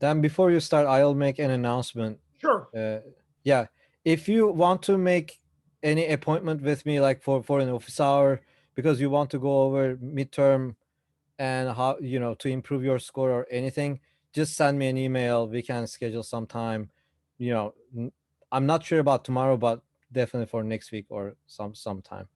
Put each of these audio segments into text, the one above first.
Then before you start, I'll make an announcement. Sure. Yeah, if you want to make any appointment with me, like for an office hour, because you want to go over midterm and how, to improve your score or anything, just send me an email. We can schedule some time. You know, I'm not sure about tomorrow, but definitely for next week or sometime.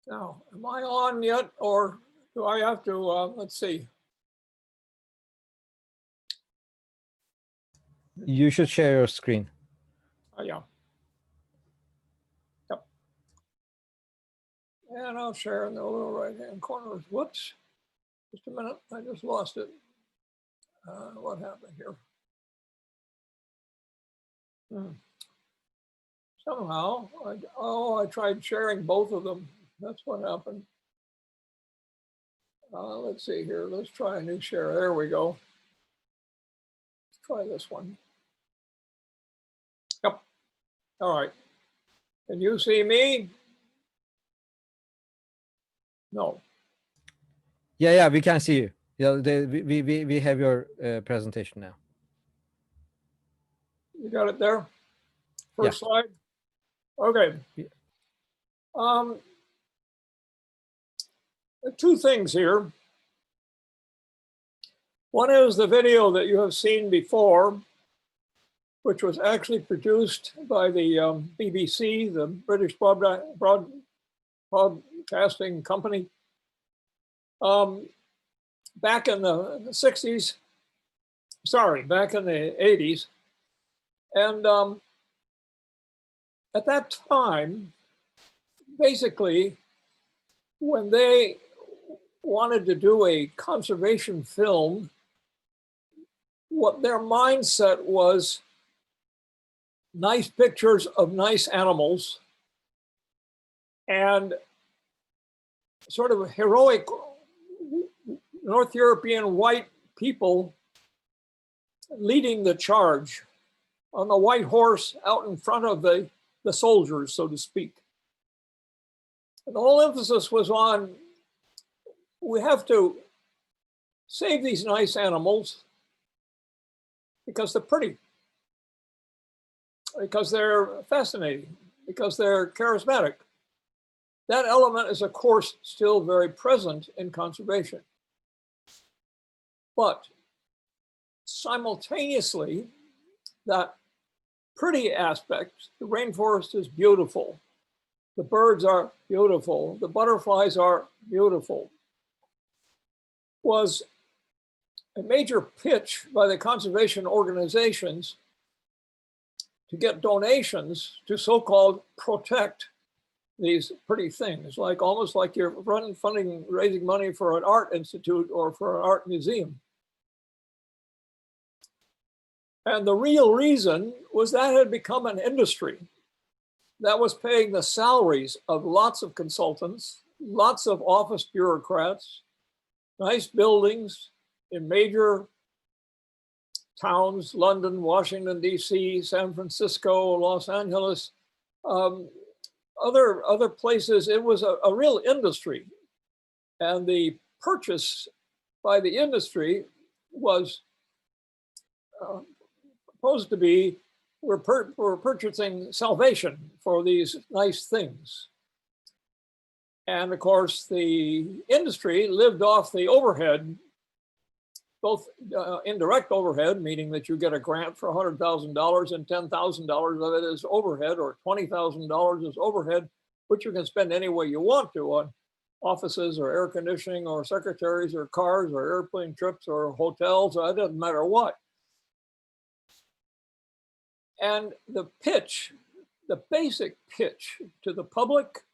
Now, am I on yet, or do I have to, let's see. You should share your screen. Oh, yeah. Yep. And I'll share in the little right-hand corner. Whoops. Just a minute. I just lost it. What happened here? Somehow, I tried sharing both of them. That's what happened. Let's see here. Let's try a new share. There we go. Let's try this one. Yep. All right. Can you see me? No. Yeah, we can see you. Yeah, we have your presentation now. You got it there? First slide? Okay. Two things here. One is the video that you have seen before, which was actually produced by the BBC, the British Broadcasting Company, back in the 60s, sorry, back in the 80s. And at that time, basically, when they wanted to do a conservation film, what their mindset was nice pictures of nice animals and sort of heroic North European white people leading the charge on the white horse out in front of the soldiers, so to speak. And the whole emphasis was on, we have to save these nice animals because they're pretty, because they're fascinating, because they're charismatic. That element is, of course, still very present in conservation. But simultaneously, that pretty aspect, the rainforest is beautiful. The birds are beautiful. The butterflies are beautiful, was a major pitch by the conservation organizations to get donations to so-called protect these pretty things, like almost like you're raising money for an art institute or for an art museum. And the real reason was that had become an industry that was paying the salaries of lots of consultants, lots of office bureaucrats, nice buildings in major towns, London, Washington, D.C., San Francisco, Los Angeles, other places. It was a real industry. And the purchase by the industry was supposed to be, we're purchasing salvation for these nice things. And of course, the industry lived off the overhead, both indirect overhead, meaning that you get a grant for $100,000 and $10,000 of it is overhead, or $20,000 is overhead, which you can spend any way you want to on offices or air conditioning or secretaries or cars or airplane trips or hotels, or it doesn't matter what. And the pitch, the basic pitch to the public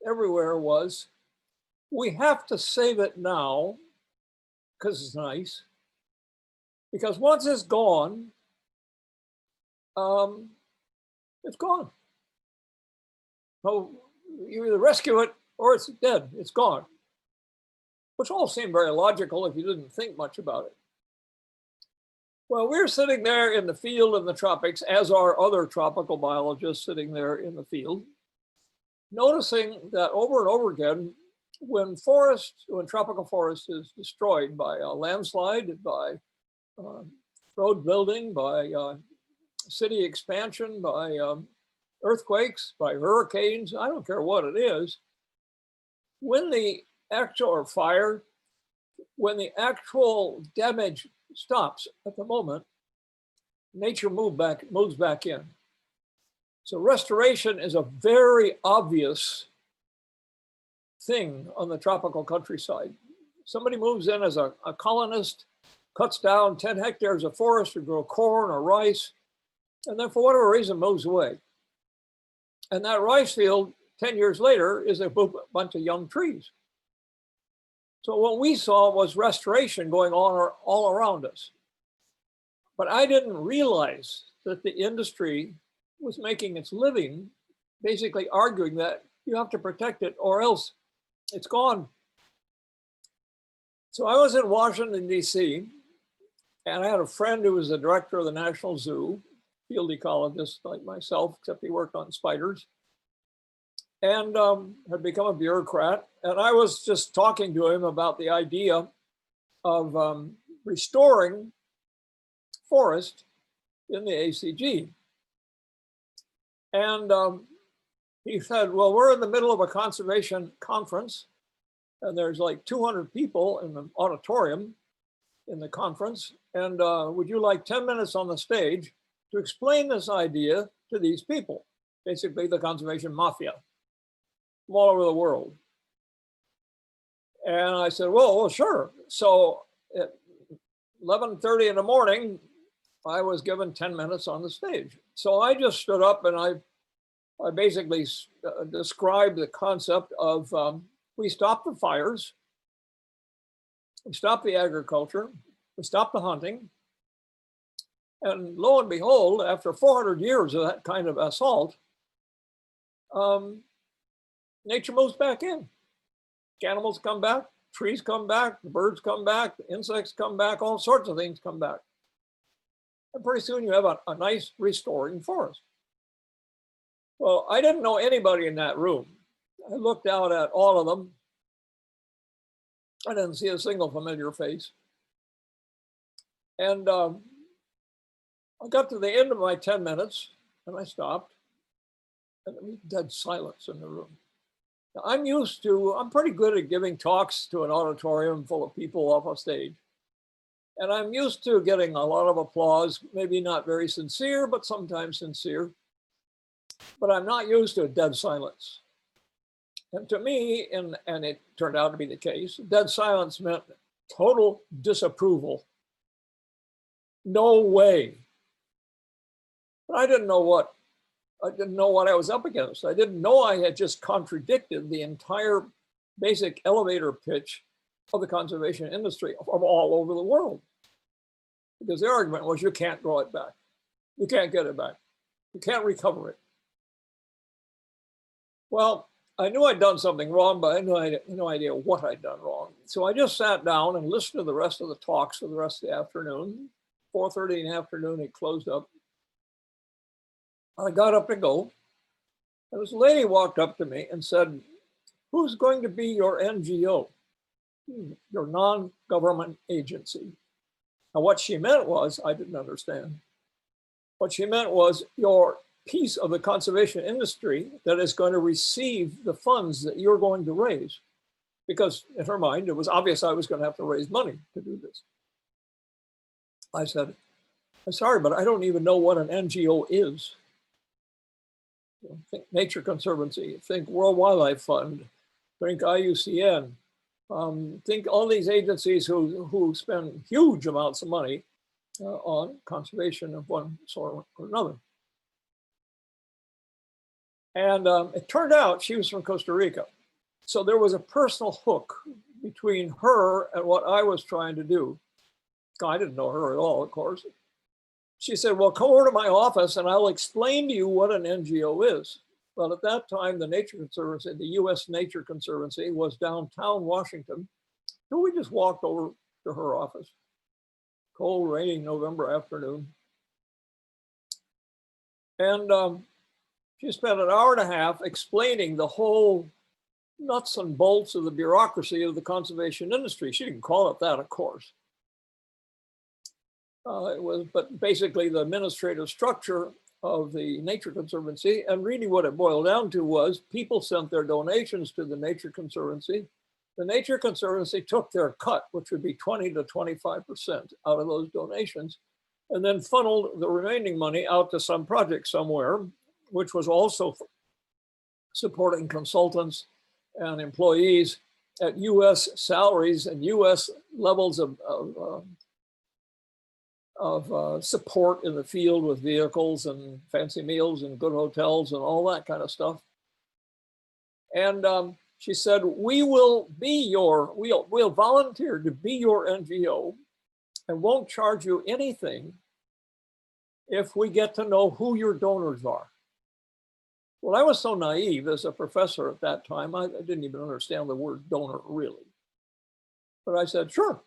everywhere was, we have to save it now because it's nice. Because once it's gone, it's gone. So you either rescue it or it's dead, it's gone. Which all seemed very logical if you didn't think much about it. Well, we're sitting there in the field in the tropics, as are other tropical biologists sitting there in the field. noticing that over and over again, when tropical forest is destroyed by a landslide, by road building, by city expansion, by earthquakes, by hurricanes, I don't care what it is, when the actual, or fire, when the actual damage stops at the moment, nature moves back in. So restoration is a very obvious thing on the tropical countryside. Somebody moves in as a colonist, cuts down 10 hectares of forest to grow corn or rice, and then for whatever reason moves away. And that rice field 10 years later is a bunch of young trees. So what we saw was restoration going on all around us. But I didn't realize that the industry was making its living basically arguing that you have to protect it or else it's gone. So I was in Washington, D.C., and I had a friend who was the director of the National Zoo, field ecologist like myself, except he worked on spiders, and had become a bureaucrat. And I was just talking to him about the idea of restoring forest in the ACG. And he said, well, we're in the middle of a conservation conference, and there's like 200 people in the auditorium in the conference. And would you like 10 minutes on the stage to explain this idea to these people, basically the conservation mafia from all over the world? And I said, well, sure. So at 11:30 in the morning, I was given 10 minutes on the stage. So I just stood up and I basically described the concept of we stop the fires, we stop the agriculture, we stop the hunting. And lo and behold, after 400 years of that kind of assault, nature moves back in. Animals come back, trees come back, the birds come back, the insects come back, all sorts of things come back. And pretty soon you have a nice restoring forest. Well, I didn't know anybody in that room. I looked out at all of them. I didn't see a single familiar face. And I got to the end of my 10 minutes and I stopped, and there was dead silence in the room. Now, I'm pretty good at giving talks to an auditorium full of people off a stage. And I'm used to getting a lot of applause, maybe not very sincere, but sometimes sincere. But I'm not used to dead silence. And to me, and it turned out to be the case, dead silence meant total disapproval. No way. But I didn't know what I was up against. I didn't know I had just contradicted the entire basic elevator pitch of the conservation industry from all over the world. Because their argument was you can't grow it back. You can't get it back. You can't recover it. Well, I knew I'd done something wrong, but I had no idea what I'd done wrong. So I just sat down and listened to the rest of the talks for the rest of the afternoon. 4:30 in the afternoon, it closed up. I got up to go, and this lady walked up to me and said, who's going to be your NGO, your non-government agency? And what she meant was, I didn't understand. What she meant was your piece of the conservation industry that is going to receive the funds that you're going to raise. Because in her mind, it was obvious I was going to have to raise money to do this. I said, I'm sorry, but I don't even know what an NGO is. Think Nature Conservancy, think World Wildlife Fund, think IUCN, think all these agencies who spend huge amounts of money on conservation of one sort or another. And it turned out she was from Costa Rica. So there was a personal hook between her and what I was trying to do. I didn't know her at all, of course. She said, well, come over to my office and I'll explain to you what an NGO is. Well, at that time, the Nature Conservancy, the US Nature Conservancy was downtown Washington. So we just walked over to her office. Cold, rainy November afternoon. And She spent an hour and a half explaining the whole nuts and bolts of the bureaucracy of the conservation industry. She didn't call it that, of course. It was, but basically the administrative structure of the Nature Conservancy. And really what it boiled down to was people sent their donations to the Nature Conservancy. The Nature Conservancy took their cut, which would be 20 to 25% out of those donations, and then funneled the remaining money out to some project somewhere, which was also supporting consultants and employees at US salaries and US levels of support in the field with vehicles and fancy meals and good hotels and all that kind of stuff. And she said, we'll volunteer to be your NGO and won't charge you anything if we get to know who your donors are. Well, I was so naive as a professor at that time, I didn't even understand the word donor really. But I said, sure.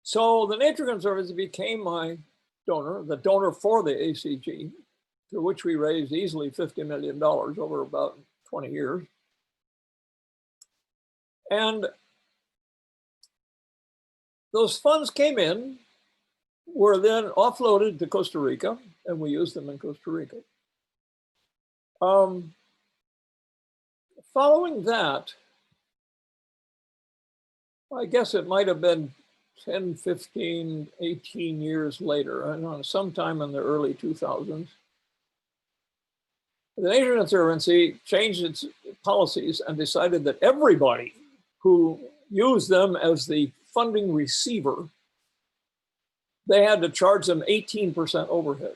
So the Nature Conservancy became my donor, the donor for the ACG, through which we raised easily $50 million over about 20 years. And those funds came in, were then offloaded to Costa Rica, and we used them in Costa Rica. Following that, I guess it might have been 10, 15, 18 years later, I don't know, sometime in the early 2000s, the Nature Conservancy changed its policies and decided that everybody who used them as the funding receiver, they had to charge them 18% overhead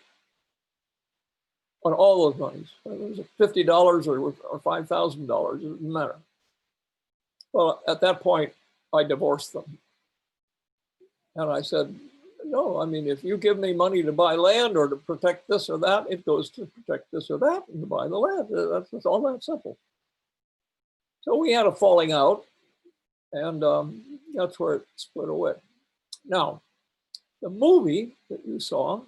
on all those monies. It was $50 or $5,000, it didn't matter. Well, at that point, I divorced them. And I said, no, I mean, if you give me money to buy land or to protect this or that, it goes to protect this or that and to buy the land. That's all that simple. So we had a falling out, and that's where it split away. Now, the movie that you saw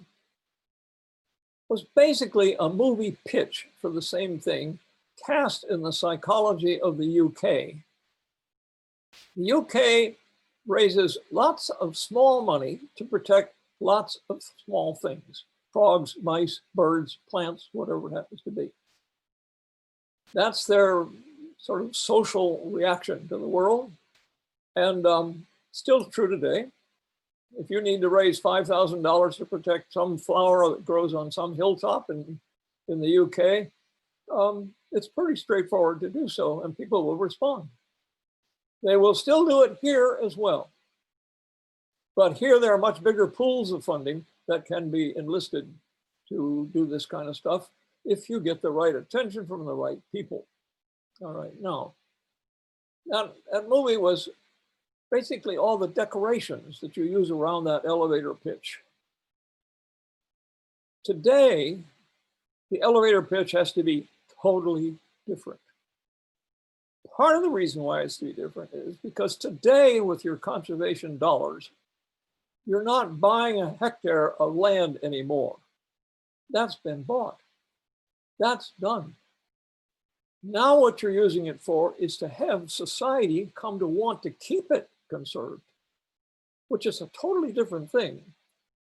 was basically a movie pitch for the same thing, cast in the psychology of the UK. The UK raises lots of small money to protect lots of small things, frogs, mice, birds, plants, whatever it happens to be. That's their sort of social reaction to the world, and still true today. If you need to raise $5,000 to protect some flower that grows on some hilltop in the UK, it's pretty straightforward to do so, and people will respond. They will still do it here as well. But here there are much bigger pools of funding that can be enlisted to do this kind of stuff if you get the right attention from the right people. All right, now that movie was basically all the decorations that you use around that elevator pitch. Today, the elevator pitch has to be totally different. Part of the reason why it's to be different is because today, with your conservation dollars, you're not buying a hectare of land anymore. That's been bought. That's done. Now what you're using it for is to have society come to want to keep it conserved, which is a totally different thing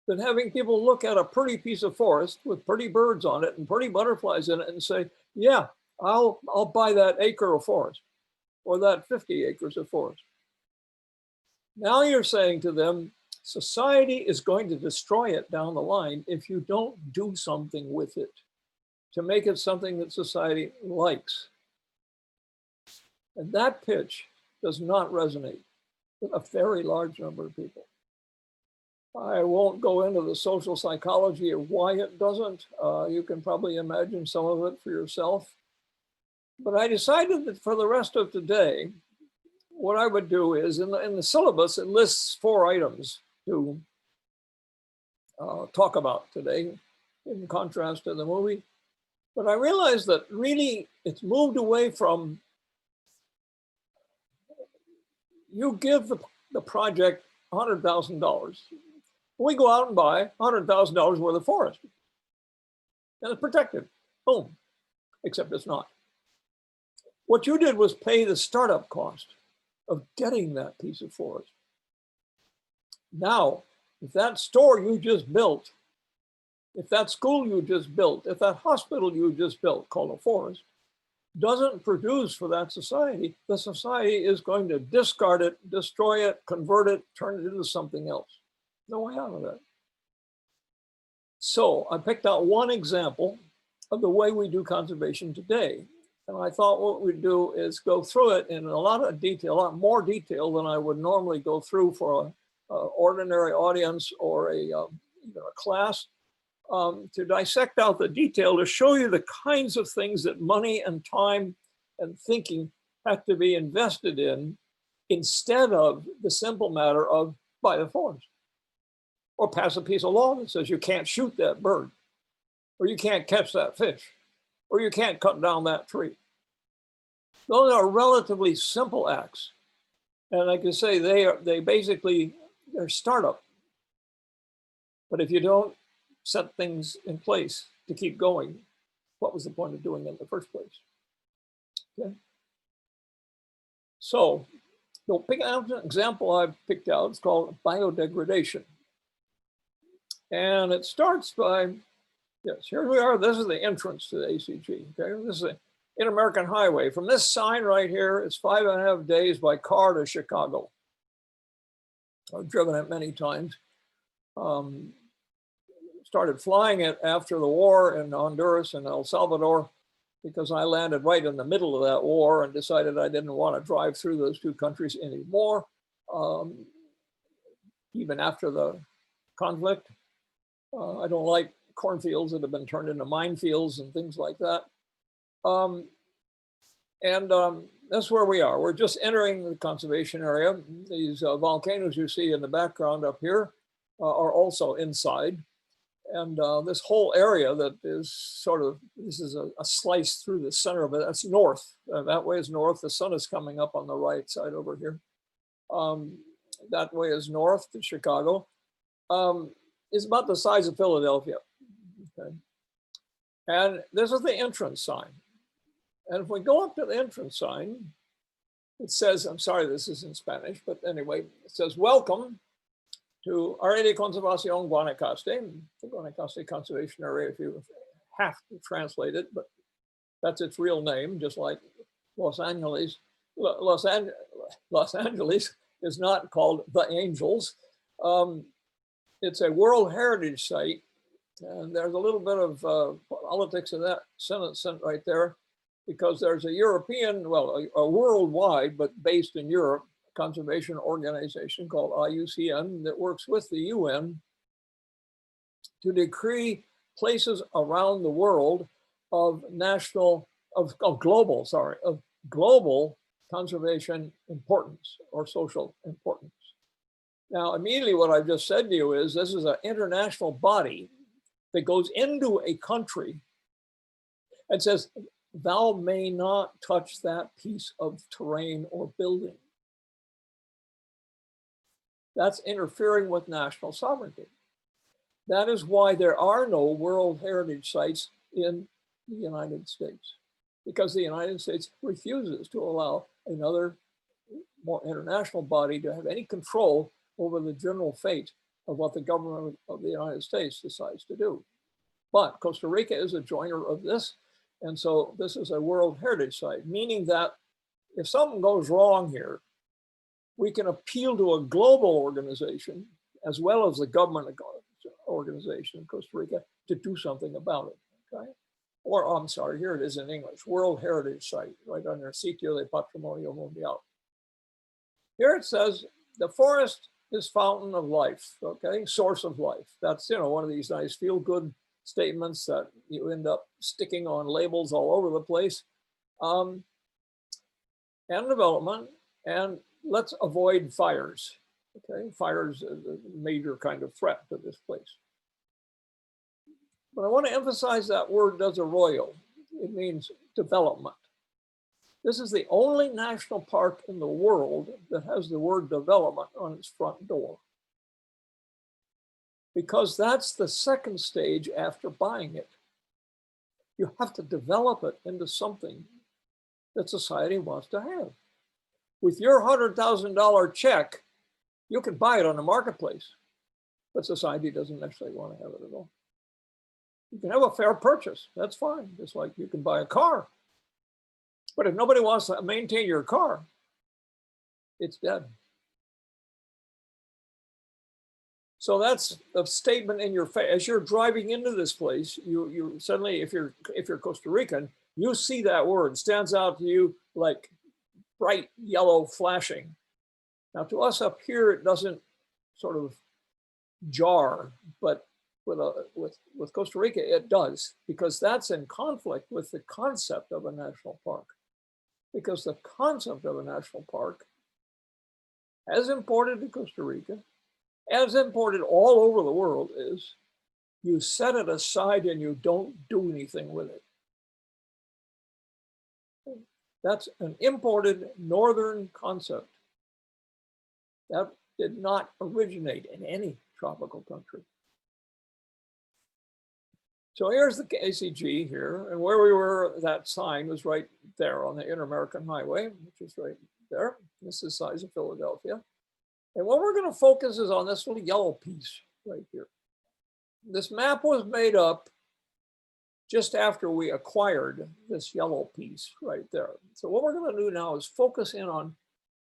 than having people look at a pretty piece of forest with pretty birds on it and pretty butterflies in it and say, yeah, I'll buy that acre of forest or that 50 acres of forest. Now you're saying to them, society is going to destroy it down the line if you don't do something with it to make it something that society likes. And that pitch does not resonate with a very large number of people. I won't go into the social psychology of why it doesn't. You can probably imagine some of it for yourself. But I decided that for the rest of today, what I would do is in the syllabus, it lists 4 items to talk about today, in contrast to the movie. But I realized that really it's moved away from you give the project $100,000. We go out and buy $100,000 worth of forest. and it's protected. Boom. Except it's not. What you did was pay the startup cost of getting that piece of forest. Now, if that store you just built, if that school you just built, if that hospital you just built, called a forest, doesn't produce for that society, the society is going to discard it, destroy it, convert it, turn it into something else. No way out of that. So I picked out one example of the way we do conservation today. And I thought what we'd do is go through it in a lot of detail, a lot more detail than I would normally go through for an ordinary audience or a class, to dissect out the detail, to show you the kinds of things that money and time and thinking have to be invested in, instead of the simple matter of buy the forest or pass a piece of law that says you can't shoot that bird, or you can't catch that fish, or you can't cut down that tree. Those are relatively simple acts. And like I say, they basically, they're startup. But if you don't set things in place to keep going, what was the point of doing it in the first place? Okay. So the example I've picked out is called biodegradation. And it starts by, yes, here we are. This is the entrance to the ACG. Okay, this is an Inter-American Highway. From this sign right here, it's 5.5 days by car to Chicago. I've driven it many times. Started flying it after the war in Honduras and El Salvador, because I landed right in the middle of that war and decided I didn't want to drive through those two countries anymore, even after the conflict. I don't like cornfields that have been turned into minefields and things like that. That's where we are. We're just entering the conservation area. These volcanoes you see in the background up here are also inside. And this whole area that is sort of, this is a slice through the center of it. That's north. That way is north. The sun is coming up on the right side over here. That way is north to Chicago. It's about the size of Philadelphia. Okay. And this is the entrance sign. And if we go up to the entrance sign, it says, I'm sorry, this is in Spanish, but anyway, it says, welcome to Área de Conservación Guanacaste, the Guanacaste Conservation Area, if you have to translate it, but that's its real name, just like Los Angeles. Los Angeles is not called the Angels. It's a World Heritage Site, and there's a little bit of politics in that sentence right there, because there's a European, well, a worldwide, but based in Europe, conservation organization called IUCN that works with the UN to decree places around the world of global conservation importance or social importance. Now, immediately what I've just said to you is this is an international body that goes into a country and says, thou may not touch that piece of terrain or building. That's interfering with national sovereignty. That is why there are no World Heritage Sites in the United States, because the United States refuses to allow another more international body to have any control over the general fate of what the government of the United States decides to do. But Costa Rica is a joiner of this. And so this is a World Heritage Site, meaning that if something goes wrong here, we can appeal to a global organization as well as the government organization in Costa Rica to do something about it, okay? Or, I'm sorry, here it is in English, World Heritage Site, right under Sitio de Patrimonio Mundial. Here it says, the forest is fountain of life, okay? Source of life. That's, one of these nice feel-good statements that you end up sticking on labels all over the place. And development, and let's avoid fires. Okay, fires is a major kind of threat to this place. But I want to emphasize that word desarrollo. It means development. This is the only national park in the world that has the word development on its front door, because that's the second stage after buying it. You have to develop it into something that society wants to have. With your $100,000 check, you can buy it on the marketplace, but society doesn't necessarily want to have it at all. You can have a fair purchase, that's fine. Just like you can buy a car. But if nobody wants to maintain your car, it's dead. So that's a statement in your face. As you're driving into this place, you suddenly, if you're Costa Rican, you see that word, stands out to you like bright yellow flashing. Now to us up here, it doesn't sort of jar, but with Costa Rica, it does, because that's in conflict with the concept of a national park. Because the concept of a national park, as imported to Costa Rica, as imported all over the world, is you set it aside and you don't do anything with it. That's an imported northern concept. That did not originate in any tropical country. So here's the ACG here, and where we were, that sign was right there on the Inter-American Highway, which is right there. This is the size of Philadelphia. And what we're going to focus is on this little yellow piece right here. This map was made up just after we acquired this yellow piece right there. So what we're going to do now is focus in on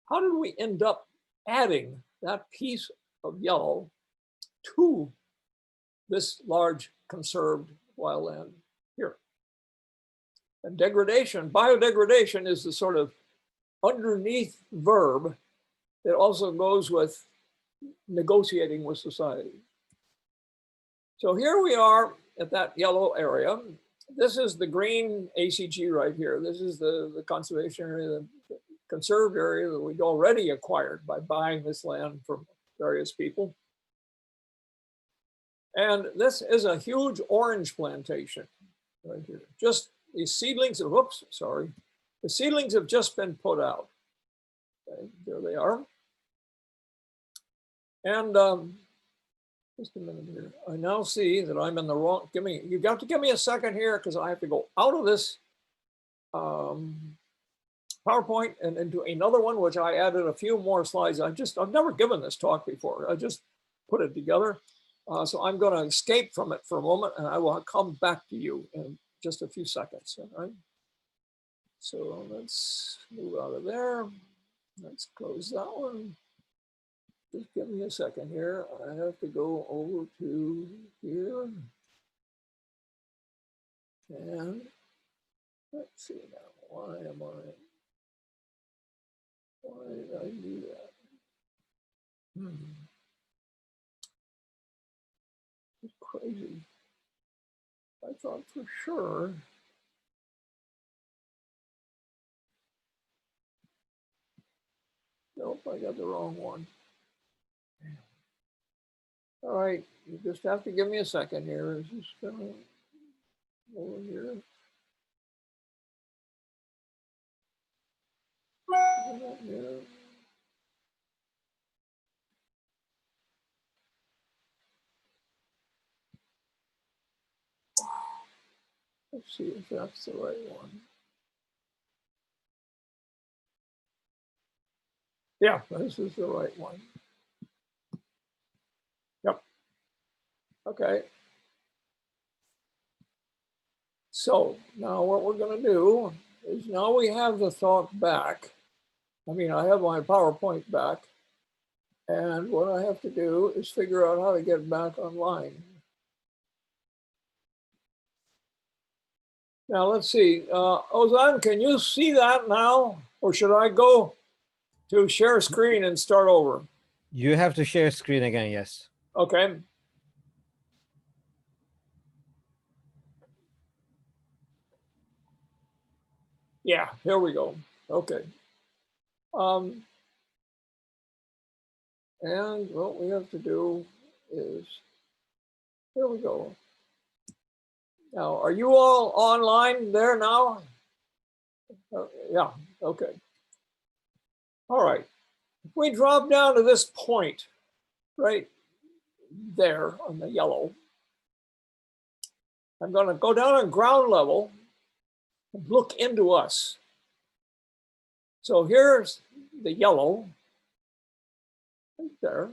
how did we end up adding that piece of yellow to this large conserved wildland here. And degradation, biodegradation, is the sort of underneath verb that also goes with negotiating with society. So here we are at that yellow area. This is the green ACG right here. This is the conservation area, the conserved area that we'd already acquired by buying this land from various people. And this is a huge orange plantation right here. Just these seedlings of, whoops, sorry. The seedlings have just been put out. Okay, there they are. And just a minute here. I now see that I'm in the wrong, you got to give me a second here because I have to go out of this PowerPoint and into another one, which I added a few more slides. I've never given this talk before. I just put it together. So I'm going to escape from it for a moment, and I will come back to you in just a few seconds. All right. So let's move out of there. Let's close that one. Just give me a second here. I have to go over to here. And let's see now. Why did I do that? It's crazy. I thought for sure. Nope, I got the wrong one. All right, you just have to give me a second here. Is this going over here? Let's see if that's the right one. Yeah, this is the right one. Yep. Okay. So now what we're going to do is, now we have the thought back. I mean, I have my PowerPoint back. And what I have to do is figure out how to get back online. Now, let's see. Ozan, can you see that now? Or should I go to share screen and start over? You have to share screen again, yes. Okay. Yeah, here we go. Okay. And what we have to do is, here we go. Now, are you all online there now? Yeah, okay. All right. If we drop down to this point right there on the yellow, I'm going to go down on ground level and look into us. So here's the yellow right there.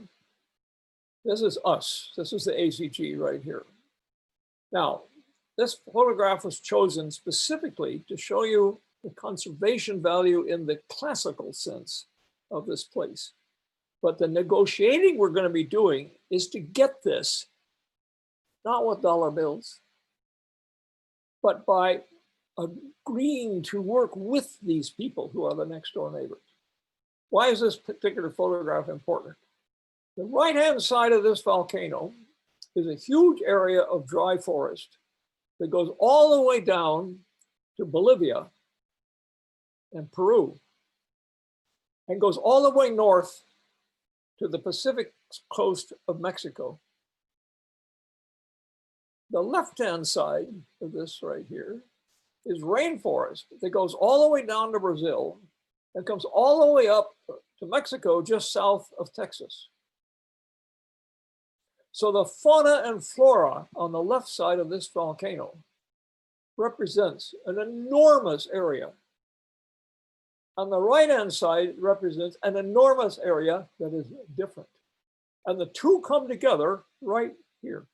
This is us. This is the ACG right here. Now, this photograph was chosen specifically to show you the conservation value in the classical sense of this place. But the negotiating we're going to be doing is to get this, not with dollar bills, but by agreeing to work with these people who are the next door neighbors. Why is this particular photograph important? The right-hand side of this volcano is a huge area of dry forest that goes all the way down to Bolivia and Peru, and goes all the way north to the Pacific coast of Mexico. The left-hand side of this right here is rainforest that goes all the way down to Brazil and comes all the way up to Mexico just south of Texas. So the fauna and flora on the left side of this volcano represents an enormous area. On the right-hand side represents an enormous area that is different. And the two come together right here.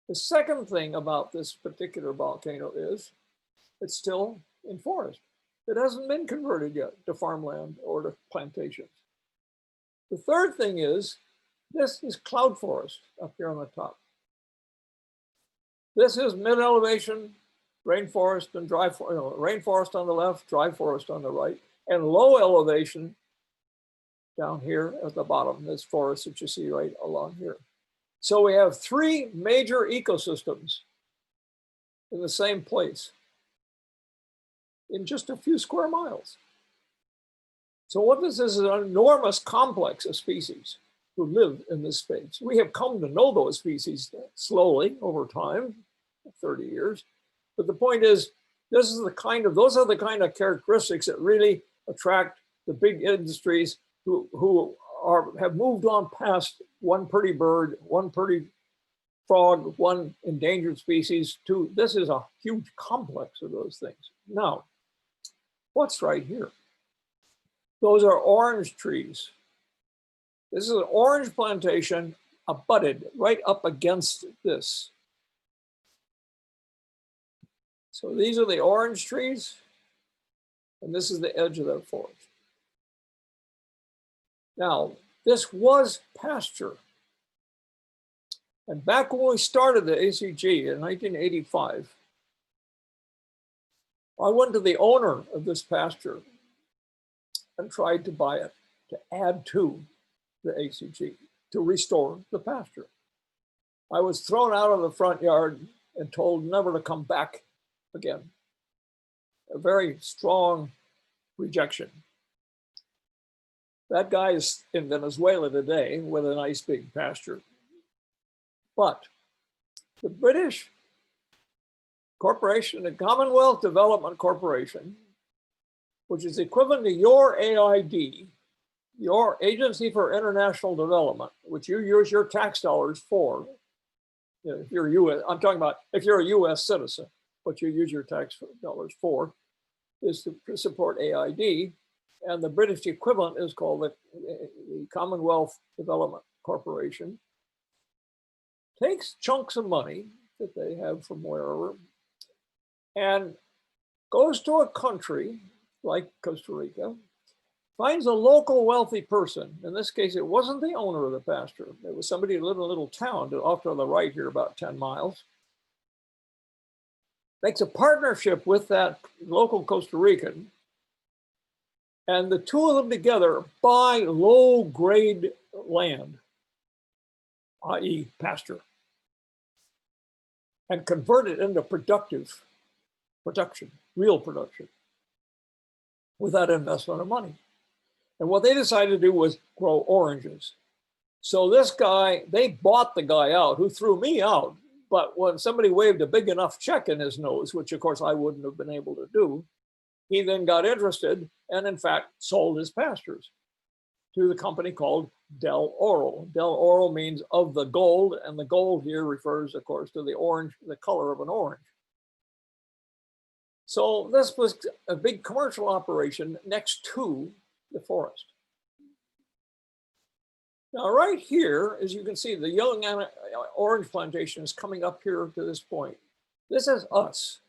The second thing about this particular volcano is it's still in forest. It hasn't been converted yet to farmland or to plantations. The third thing is this is cloud forest up here on the top. This is mid-elevation rainforest and dry forest, rainforest on the left, dry forest on the right, and low elevation down here at the bottom, this forest that you see right along here. So we have three major ecosystems in the same place in just a few square miles. So what this is an enormous complex of species who live in this space. We have come to know those species slowly over time, 30 years. But the point is, those are the kind of characteristics that really attract the big industries who have moved on past one pretty bird, one pretty frog, one endangered species to this is a huge complex of those things. Now, what's right here? Those are orange trees. This is an orange plantation abutted right up against this. So these are the orange trees, and this is the edge of that forest. Now, this was pasture. And back when we started the ACG in 1985, I went to the owner of this pasture and tried to buy it to add to the ACG, to restore the pasture. I was thrown out of the front yard and told never to come back again. A very strong rejection. That guy is in Venezuela today with a nice big pasture. But the British corporation, the Commonwealth Development Corporation, which is equivalent to your AID, your Agency for International Development, which you use your tax dollars for. You know, if you're US, I'm talking about if you're a US citizen, what you use your tax dollars for is to support AID. And the British equivalent is called the Commonwealth Development Corporation. Takes chunks of money that they have from wherever and goes to a country like Costa Rica, finds a local wealthy person. In this case, it wasn't the owner of the pasture. It was somebody who lived in a little town off to the right here, about 10 miles. Makes a partnership with that local Costa Rican. And the two of them together buy low-grade land, i.e. pasture, and convert it into productive production, real production, without investment of money. And what they decided to do was grow oranges. So this guy, they bought the guy out who threw me out. But when somebody waved a big enough check in his nose, which of course I wouldn't have been able to do, he then got interested and in fact sold his pastures. to the company called Del Oro. Del Oro means of the gold, and the gold here refers, of course, to the orange, the color of an orange. So this was a big commercial operation next to the forest. Now, right here, as you can see, the young orange plantation is coming up here to this point. This is us.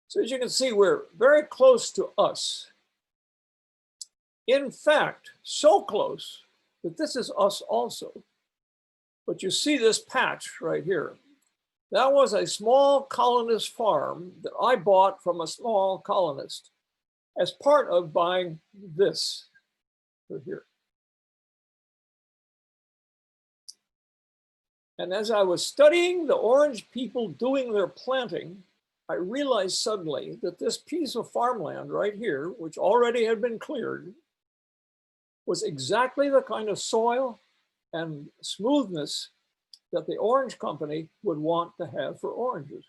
So as you can see, we're very close to us. In fact, so close that this is us also. But you see this patch right here. That was a small colonist farm that I bought from a small colonist as part of buying this right here. And as I was studying the orange people doing their planting, I realized suddenly that this piece of farmland right here, which already had been cleared, was exactly the kind of soil and smoothness that the orange company would want to have for oranges.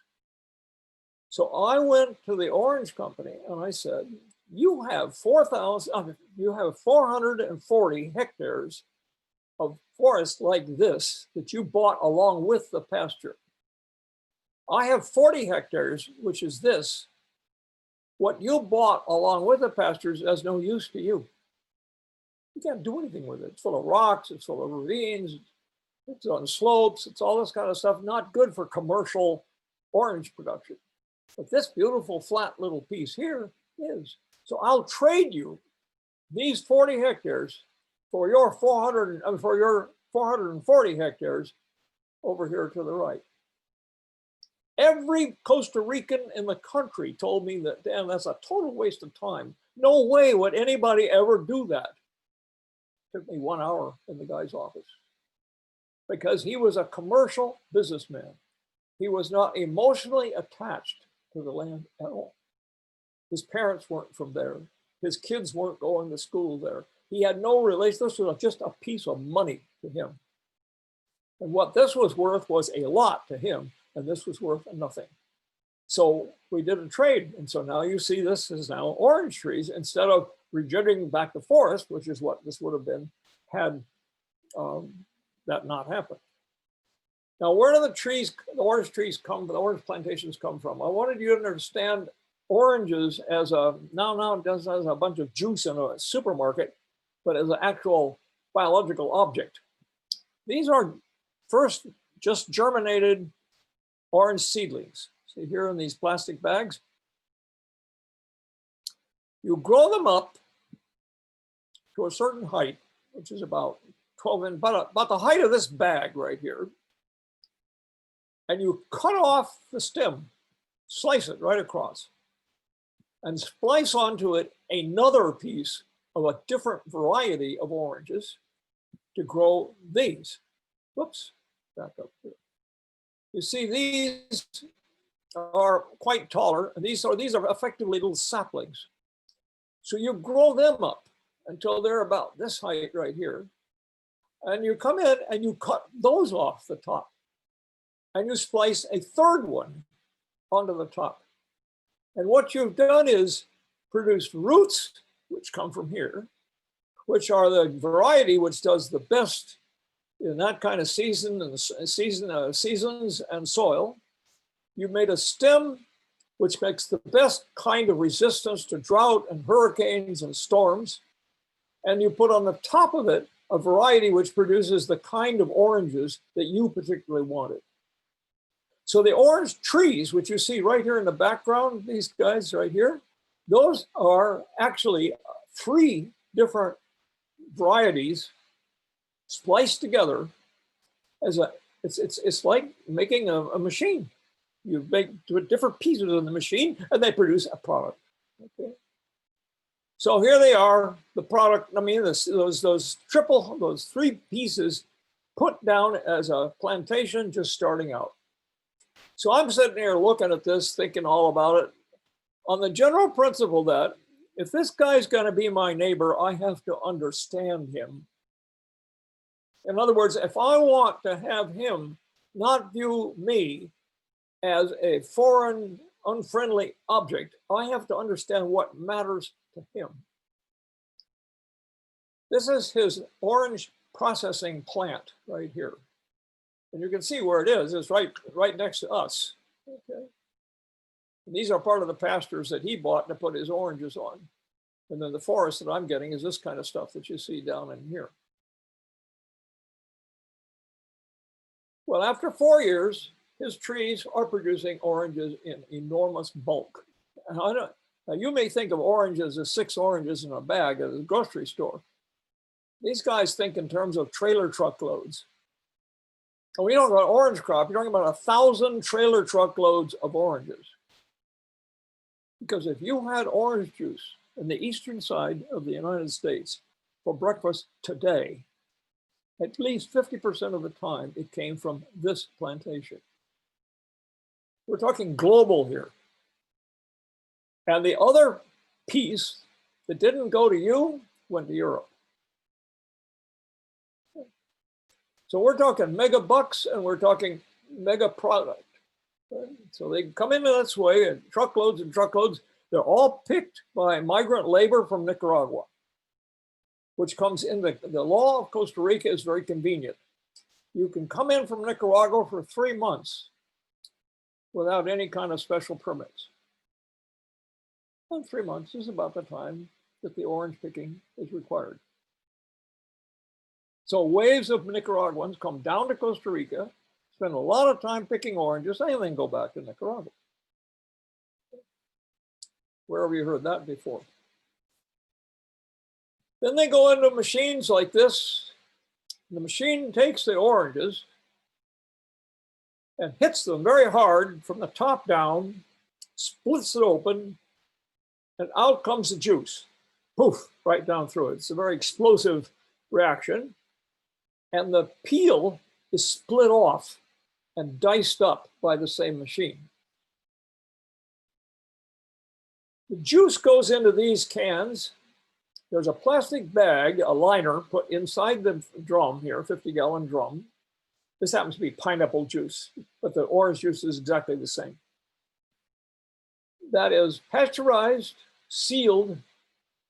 So I went to the orange company and I said, you have 440 hectares of forest like this that you bought along with the pasture. I have 40 hectares, which is this. What you bought along with the pastures has no use to you. You can't do anything with it. It's full of rocks, it's full of ravines, it's on slopes, it's all this kind of stuff, not good for commercial orange production. But this beautiful flat little piece here is. So I'll trade you these 40 hectares for your 440 hectares over here to the right. Every Costa Rican in the country told me that, damn, that's a total waste of time. No way would anybody ever do that. It took me 1 hour in the guy's office because he was a commercial businessman. He was not emotionally attached to the land at all. His parents weren't from there. His kids weren't going to school there. He had no relation. This was just a piece of money to him. And what this was worth was a lot to him, and this was worth nothing. So we did a trade. And so now you see this is now orange trees instead of regenerating back the forest, which is what this would have been had that not happened. Now, where do the orange trees come, the orange plantations come from? I wanted you to understand oranges as not as a bunch of juice in a supermarket, but as an actual biological object. These are first just germinated orange seedlings. See here in these plastic bags. You grow them up to a certain height, which is about 12 inches, about the height of this bag right here. And you cut off the stem, slice it right across, and splice onto it another piece of a different variety of oranges to grow these. Whoops, back up here. You see, these are quite taller, and these are effectively little saplings. So you grow them up until they're about this height right here. And you come in and you cut those off the top. And you splice a third one onto the top. And what you've done is produced roots, which come from here, which are the variety which does the best in that kind of seasons and soil. You made a stem which makes the best kind of resistance to drought and hurricanes and storms. And you put on the top of it a variety which produces the kind of oranges that you particularly wanted. So the orange trees, which you see right here in the background, these guys right here, those are actually 3 different varieties spliced together as it's like making a machine. You make different pieces of the machine and they produce a product. Okay. So here they are, the product. I mean, those 3 pieces put down as a plantation just starting out. So I'm sitting here looking at this, thinking all about it on the general principle that if this guy's going to be my neighbor, I have to understand him. In other words, if I want to have him not view me as a foreign, unfriendly object, I have to understand what matters to him. This is his orange processing plant right here. And you can see where it is. It's right next to us. Okay. And these are part of the pastures that he bought to put his oranges on. And then the forest that I'm getting is this kind of stuff that you see down in here. Well, after 4 years, his trees are producing oranges in enormous bulk. Now, you may think of oranges as 6 oranges in a bag at a grocery store. These guys think in terms of trailer truckloads. And we don't talk about orange crop, you're talking about 1,000 trailer truckloads of oranges. Because if you had orange juice in the eastern side of the United States for breakfast today, at least 50% of the time it came from this plantation. We're talking global here. And the other piece that didn't go to you went to Europe. So we're talking mega bucks and we're talking mega product. So they come in this way in truckloads and truckloads. They're all picked by migrant labor from Nicaragua, which comes in the law of Costa Rica is very convenient. You can come in from Nicaragua for 3 months without any kind of special permits. And 3 months is about the time that the orange picking is required. So waves of Nicaraguans come down to Costa Rica, spend a lot of time picking oranges, and then go back to Nicaragua. Where have you heard that before? Then they go into machines like this. The machine takes the oranges and hits them very hard from the top down, splits it open, and out comes the juice. Poof, right down through it. It's a very explosive reaction. And the peel is split off and diced up by the same machine. The juice goes into these cans. There's a plastic bag, a liner, put inside the drum here, 50-gallon drum. This happens to be pineapple juice, but the orange juice is exactly the same. That is pasteurized, sealed,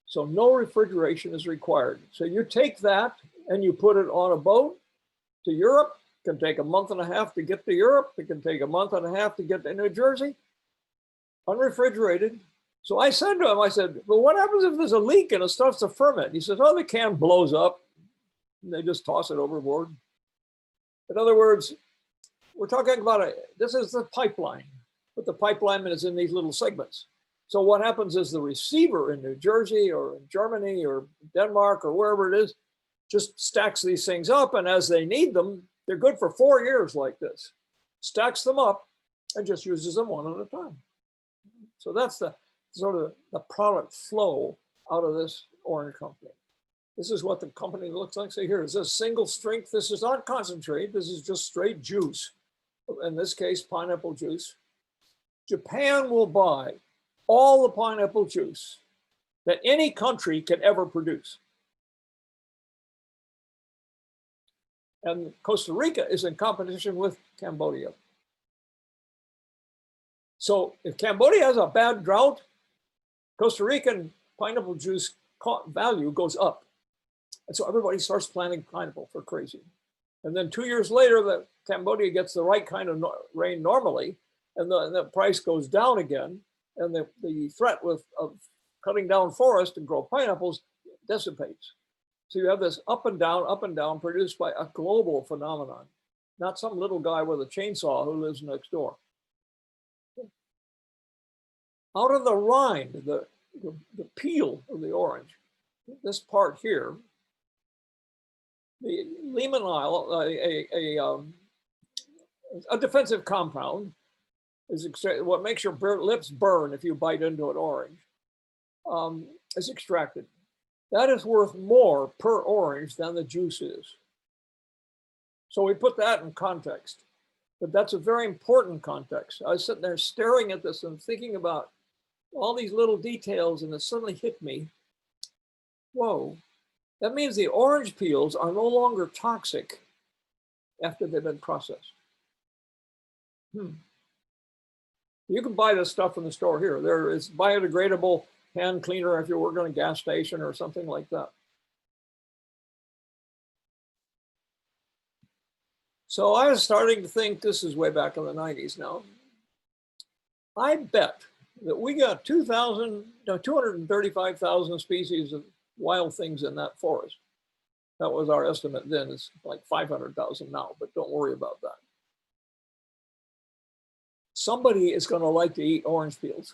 so no refrigeration is required. So you take that and you put it on a boat to Europe. It can take a month and a half to get to Europe. It can take a month and a half to get to New Jersey, unrefrigerated. So I said to him, I said, well, what happens if there's a leak and it starts to ferment? He says, oh, the can blows up. And they just toss it overboard. In other words, we're talking about this is the pipeline, but the pipeline is in these little segments. So what happens is the receiver in New Jersey or in Germany or Denmark or wherever it is, just stacks these things up. And as they need them, they're good for 4 years like this. Stacks them up and just uses them one at a time. So that's the sort of the product flow out of this orange company. This is what the company looks like. So here is this single strength. This is not concentrate. This is just straight juice. In this case, pineapple juice. Japan will buy all the pineapple juice that any country can ever produce. And Costa Rica is in competition with Cambodia. So if Cambodia has a bad drought, Costa Rican pineapple juice value goes up. And so everybody starts planting pineapple for crazy. And then 2 years later, Cambodia gets the right kind of rain normally, and the price goes down again. And the threat of cutting down forest and grow pineapples dissipates. So you have this up and down produced by a global phenomenon, not some little guy with a chainsaw who lives next door. Out of the rind, the peel of the orange, this part here, the limonene, a defensive compound, is what makes your lips burn if you bite into an orange, is extracted. That is worth more per orange than the juice is. So we put that in context, but that's a very important context. I was sitting there staring at this and thinking about all these little details, and it suddenly hit me. Whoa, that means the orange peels are no longer toxic after they've been processed. You can buy this stuff in the store here. There is biodegradable hand cleaner if you work on a gas station or something like that. So I was starting to think, this is way back in the 90s now, I bet that we got 235,000 species of wild things in that forest. That was our estimate then. It's like 500,000 now, but don't worry about that. Somebody is going to like to eat orange peels.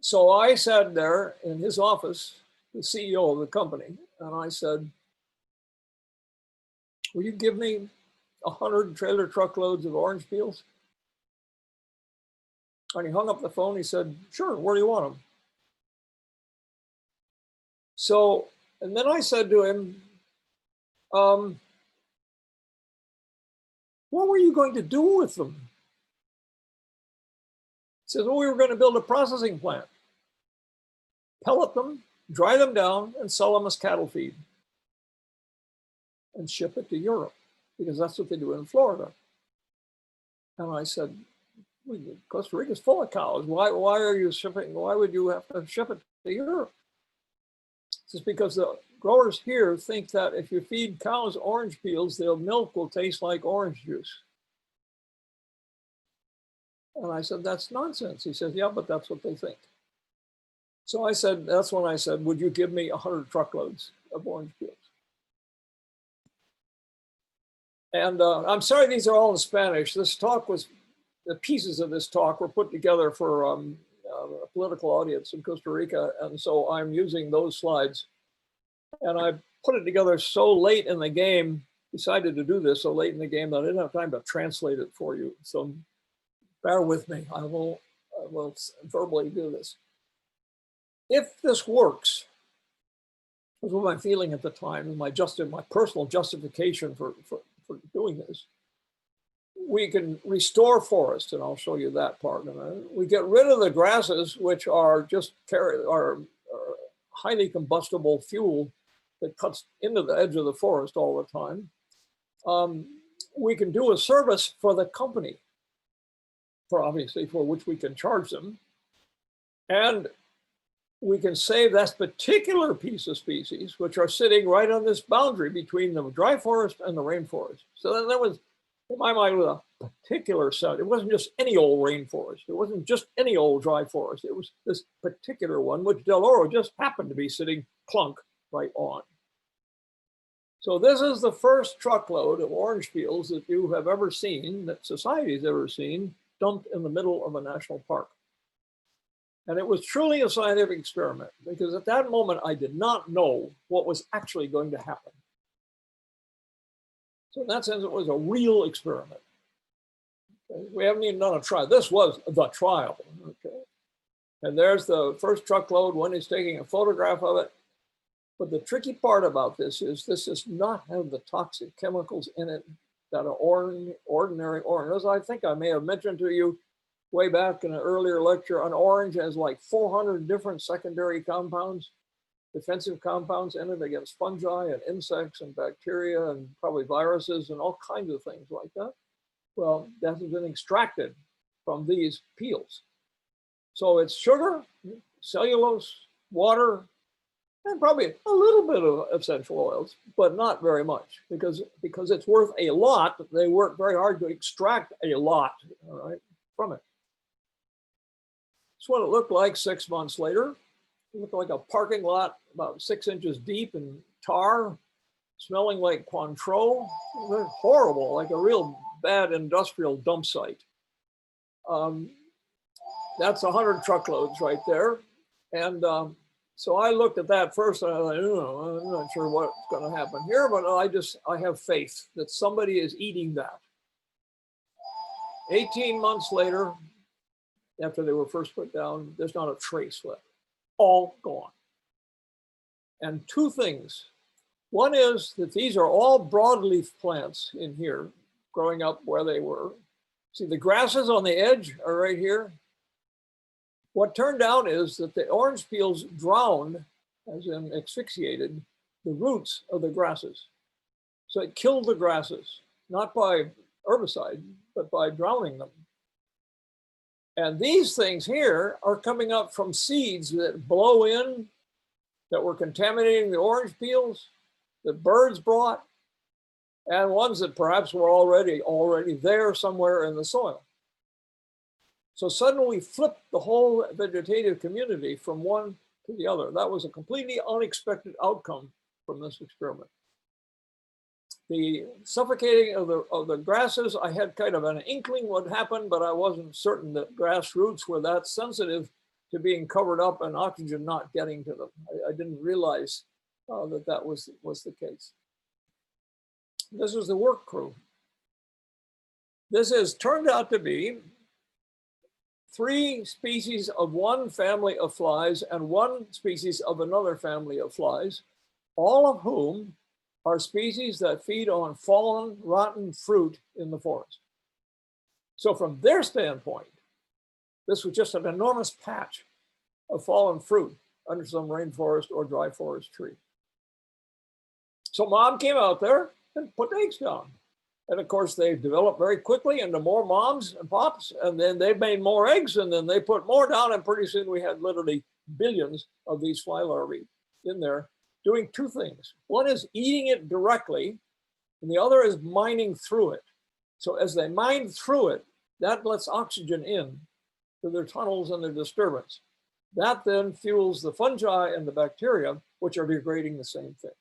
So I sat there in his office, the CEO of the company, and I said, will you give me 100 trailer truckloads of orange peels? And he hung up the phone. He said, sure, where do you want them? So, and then I said to him, what were you going to do with them? He says, well, we were going to build a processing plant, pellet them, dry them down, and sell them as cattle feed and ship it to Europe, because that's what they do in Florida. And I said, well, Costa Rica's full of cows. Why are you shipping? Why would you have to ship it to Europe? It's because the growers here think that if you feed cows orange peels, their milk will taste like orange juice. And I said, that's nonsense. He says, yeah, but that's what they think. So I said, that's when I said, would you give me 100 truckloads of orange peels? And I'm sorry, these are all in Spanish. This talk was, the pieces of this talk were put together for a political audience in Costa Rica. And so I'm using those slides. And I put it together so late in the game, decided to do this so late in the game that I didn't have time to translate it for you. So bear with me, I will verbally do this. If this works, was what my feeling at the time, and my personal justification for doing this, we can restore forest, and I'll show you that part in a minute. We get rid of the grasses, which are just highly combustible fuel that cuts into the edge of the forest all the time. We can do a service for the company, obviously for which we can charge them, and we can save that particular piece of species, which are sitting right on this boundary between the dry forest and the rainforest. So then there was, in my mind, with a particular set. It wasn't just any old rainforest. It wasn't just any old dry forest. It was this particular one, which Del Oro just happened to be sitting clunk right on. So this is the first truckload of orange peels that you have ever seen, that society's ever seen, dumped in the middle of a national park. And it was truly a scientific experiment, because at that moment, I did not know what was actually going to happen. So in that sense, it was a real experiment. Okay? We haven't even done a trial. This was the trial. Okay? And there's the first truckload. One is taking a photograph of it. But the tricky part about this does not have the toxic chemicals in it that are ordinary orange. As I think I may have mentioned to you way back in an earlier lecture, an orange has like 400 different secondary compounds, defensive compounds in it against fungi and insects and bacteria and probably viruses and all kinds of things like that. Well, that has been extracted from these peels. So it's sugar, cellulose, water, and probably a little bit of essential oils, but not very much, because it's worth a lot. They work very hard to extract a lot, all right, from it. That's what it looked like 6 months later. It looked like a parking lot about 6 inches deep in tar, smelling like Cointreau. Horrible, like a real bad industrial dump site. That's 100 truckloads right there. And so I looked at that first, and I was like, oh, I'm not sure what's going to happen here, but I have faith that somebody is eating that. 18 months later, after they were first put down, there's not a trace left, all gone. And two things. One is that these are all broadleaf plants in here, growing up where they were. See, the grasses on the edge are right here. What turned out is that the orange peels drowned, as in asphyxiated, the roots of the grasses. So it killed the grasses, not by herbicide, but by drowning them. And these things here are coming up from seeds that blow in, that were contaminating the orange peels, that birds brought. and ones that perhaps were already there somewhere in the soil. So suddenly we flipped the whole vegetative community from one to the other. That was a completely unexpected outcome from this experiment. The suffocating of the grasses, I had kind of an inkling what happened, but I wasn't certain that grass roots were that sensitive to being covered up and oxygen not getting to them. I didn't realize that was the case. This was the work crew. This has turned out to be 3 species of one family of flies and 1 species of another family of flies, all of whom are species that feed on fallen, rotten fruit in the forest. So from their standpoint, this was just an enormous patch of fallen fruit under some rainforest or dry forest tree. So Mom came out there and put eggs down. And of course, they developed very quickly into more moms and pops, and then they made more eggs, and then they put more down, and pretty soon we had literally billions of these fly larvae in there doing 2 things. One is eating it directly, and the other is mining through it. So as they mine through it, that lets oxygen in to their tunnels and their disturbance. That then fuels the fungi and the bacteria, which are degrading the same thing.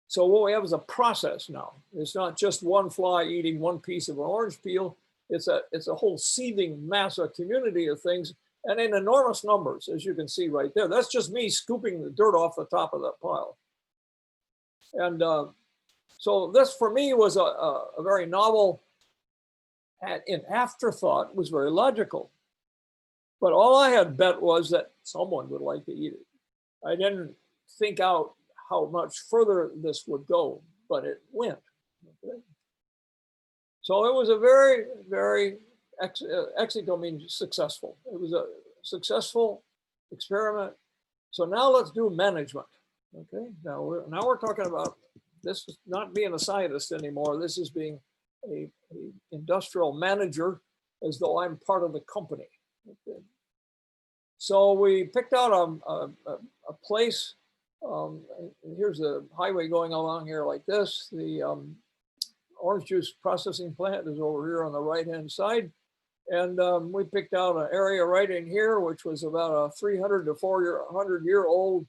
So what we have is a process now. It's not just one fly eating one piece of an orange peel. It's a whole seething mass, a community of things, and in enormous numbers, as you can see right there. That's just me scooping the dirt off the top of that pile. And so this, for me, was a very novel, and in afterthought, was very logical. But all I had bet was that someone would like to eat it. I didn't think out how much further this would go, but it went. Okay. So it was a very, very, exito means successful. It was a successful experiment. So now let's do management. Okay, now we're talking about this is not being a scientist anymore. This is being a industrial manager, as though I'm part of the company. Okay. So we picked out a place. Here's the highway going along here like this. The orange juice processing plant is over here on the right-hand side. And we picked out an area right in here, which was about a 300 to 400-year-old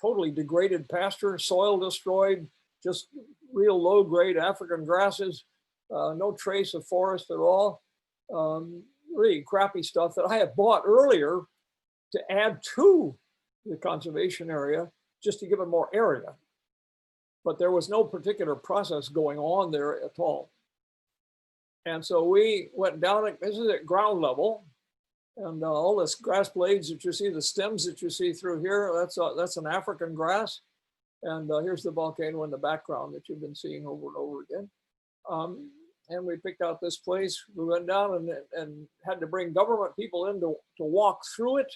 totally degraded pasture, soil destroyed, just real low-grade African grasses, no trace of forest at all. Really crappy stuff that I had bought earlier to add to the conservation area just to give it more area. But there was no particular process going on there at all. And so we went down, this is at ground level, and all this grass blades that you see, the stems that you see through here, that's an African grass. And here's the volcano in the background that you've been seeing over and over again. And we picked out this place. We went down and had to bring government people in to walk through it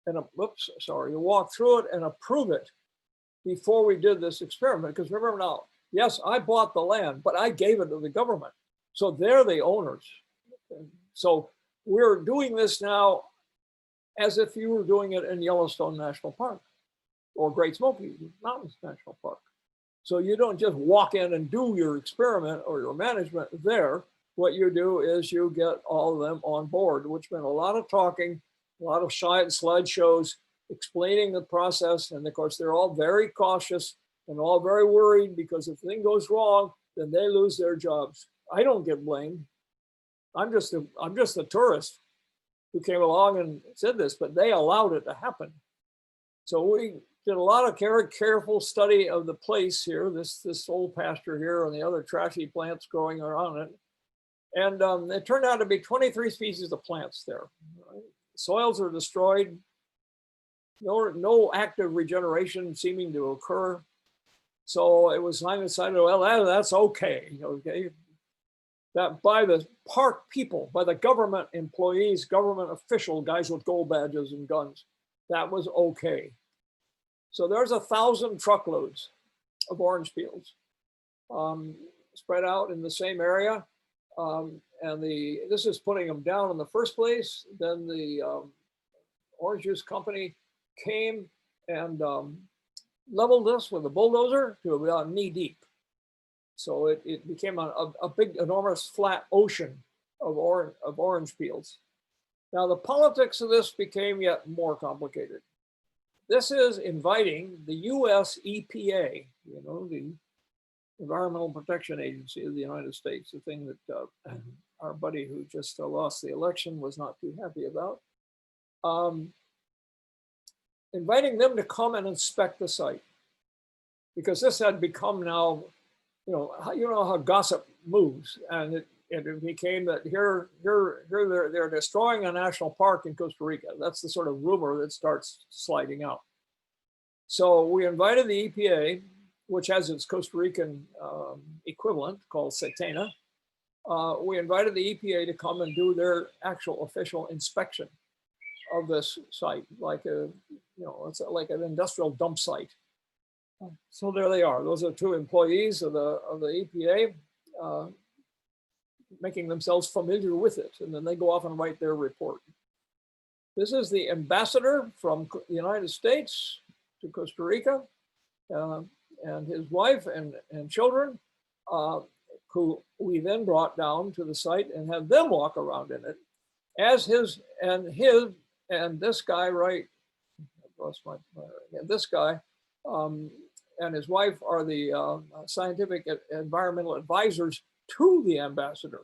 and walk through it and approve it before we did this experiment. Because remember now, yes, I bought the land, but I gave it to the government. So they're the owners. So we're doing this now as if you were doing it in Yellowstone National Park or Great Smoky Mountains National Park. So you don't just walk in and do your experiment or your management there. What you do is you get all of them on board, which meant a lot of talking, a lot of slideshows explaining the process. And of course, they're all very cautious and all very worried, because if the thing goes wrong, then they lose their jobs. I don't get blamed. I'm just a tourist who came along and said this, but they allowed it to happen. So we did a lot of careful study of the place here, this old pasture here and the other trashy plants growing around it. And it turned out to be 23 species of plants there. Right? Soils are destroyed. No active regeneration seeming to occur. So it was decided, well, that's okay. Okay. That by the park people, by the government employees, government official guys with gold badges and guns, that was okay. So there's 1,000 truckloads of orange peels spread out in the same area. And this is putting them down in the first place. Then the orange juice company came and leveled this with a bulldozer to about knee deep. So it became a big, enormous flat ocean of orange peels. Now the politics of this became yet more complicated. This is inviting the US EPA, you know, the Environmental Protection Agency of the United States, the thing that our buddy who just lost the election was not too happy about, inviting them to come and inspect the site. Because this had become now, you know how gossip moves, and it became that here they're destroying a national park in Costa Rica. That's the sort of rumor that starts sliding out. So we invited the EPA, which has its Costa Rican equivalent called SETENA. We invited the EPA to come and do their actual official inspection of this site, like it's like an industrial dump site. So there they are. Those are two employees of the EPA making themselves familiar with it, and then they go off and write their report. This is the ambassador from the United States to Costa Rica, and his wife and children, who we then brought down to the site and had them walk around in it, as and this guy, right? I lost this guy. And his wife are the scientific environmental advisors to the ambassador.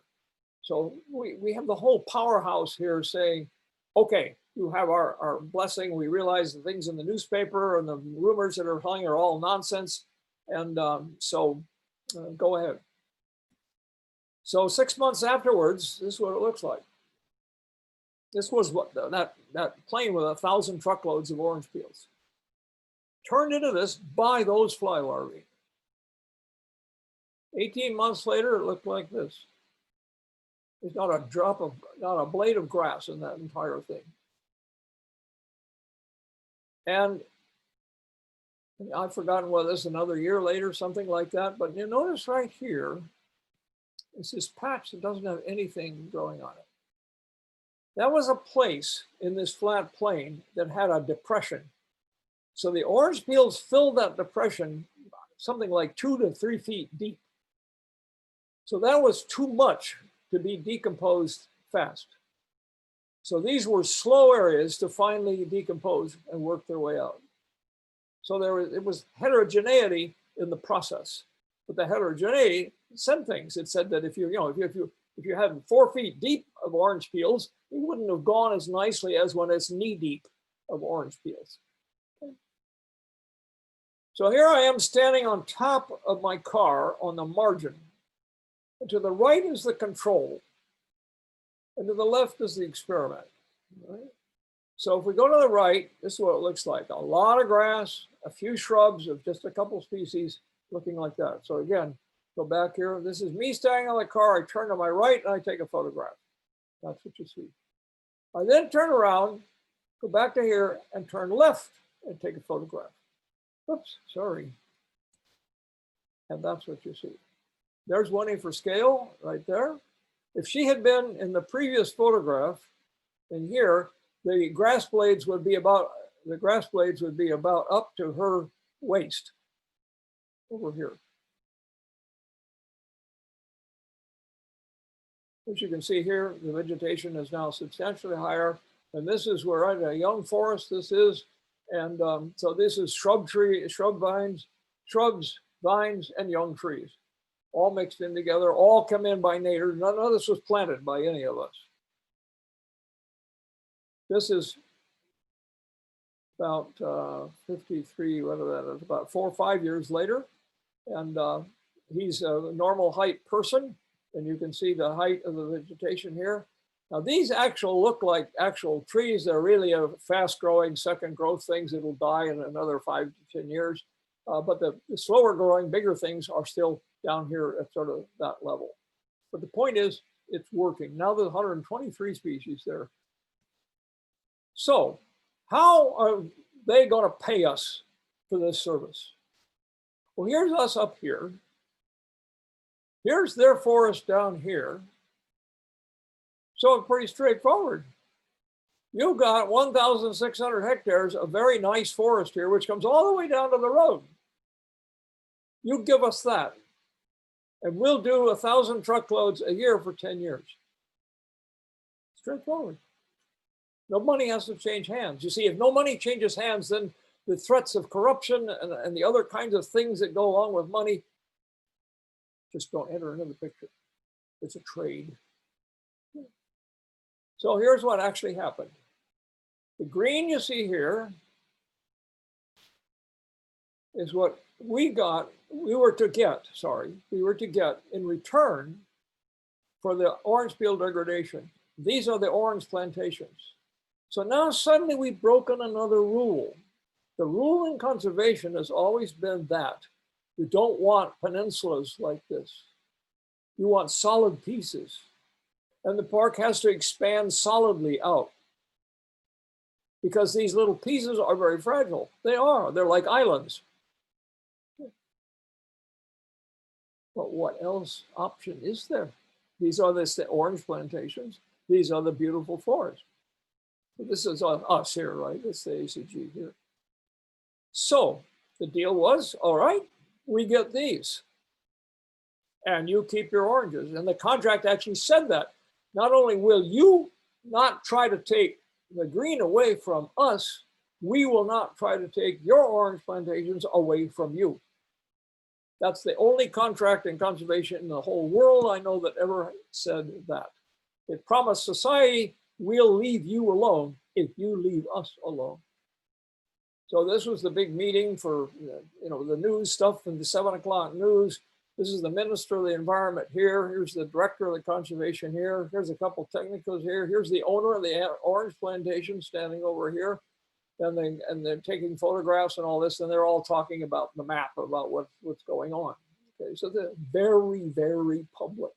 So we have the whole powerhouse here saying, okay, you have our blessing. We realize the things in the newspaper and the rumors that are telling are all nonsense. And so go ahead. So 6 months afterwards, this is what it looks like. This was what that plane with 1,000 truckloads of orange peels turned into this by those fly larvae. 18 months later, it looked like this. There's not a blade of grass in that entire thing. And I've forgotten whether this is another year later, something like that, but you notice right here, it's this patch that doesn't have anything growing on it. That was a place in this flat plain that had a depression. So the orange peels filled that depression something like 2 to 3 feet deep. So that was too much to be decomposed fast. So these were slow areas to finally decompose and work their way out. So it was heterogeneity in the process, but the heterogeneity said things. It said that if you had 4 feet deep of orange peels, it wouldn't have gone as nicely as when it's knee deep of orange peels. So here I am standing on top of my car on the margin. And to the right is the control, and to the left is the experiment. Right? So if we go to the right, this is what it looks like. A lot of grass, a few shrubs of just a couple species looking like that. So again, go back here. This is me standing on the car. I turn to my right and I take a photograph. That's what you see. I then turn around, go back to here and turn left and take a photograph. Oops, sorry. And that's what you see. There's one for scale right there. If she had been in the previous photograph in here, the grass blades would be about up to her waist over here. As you can see here, the vegetation is now substantially higher. And this is where a young forest this is. And so this is shrubs, vines, and young trees, all mixed in together, all come in by nature. None of this was planted by any of us. This is about 53, whatever that is, about 4 or 5 years later. And he's a normal height person. And you can see the height of the vegetation here. Now these look like actual trees. They're really a fast growing second growth things that will die in another 5 to 10 years. But the slower growing, bigger things are still down here at sort of that level. But the point is, it's working. Now there's 123 species there. So how are they going to pay us for this service? Well, here's us up here. Here's their forest down here. So it's pretty straightforward. You've got 1,600 hectares of very nice forest here, which comes all the way down to the road. You give us that, and we'll do 1,000 truckloads a year for 10 years. Straightforward. No money has to change hands. You see, if no money changes hands, then the threats of corruption and the other kinds of things that go along with money just don't enter into the picture. It's a trade. So here's what actually happened. The green you see here is what we were to get in return for the orange peel degradation. These are the orange plantations. So now suddenly we've broken another rule. The rule in conservation has always been that you don't want peninsulas like this. You want solid pieces. And the park has to expand solidly out, because these little pieces are very fragile. They are. They're like islands. But what else option is there? These are the orange plantations. These are the beautiful forests. This is us here, right? It's the ACG here. So the deal was, all right, we get these. And you keep your oranges. And the contract actually said that. Not only will you not try to take the green away from us, we will not try to take your orange plantations away from you. That's the only contract in conservation in the whole world I know that ever said that. It promised society, we'll leave you alone if you leave us alone. So this was the big meeting for the news stuff in the 7 o'clock news. This is the Minister of the Environment here. Here's the Director of the Conservation here. Here's a couple technicals here. Here's the owner of the orange plantation standing over here. And they're taking photographs and all this, and they're all talking about the map, about what's going on. Okay, so they're very, very public.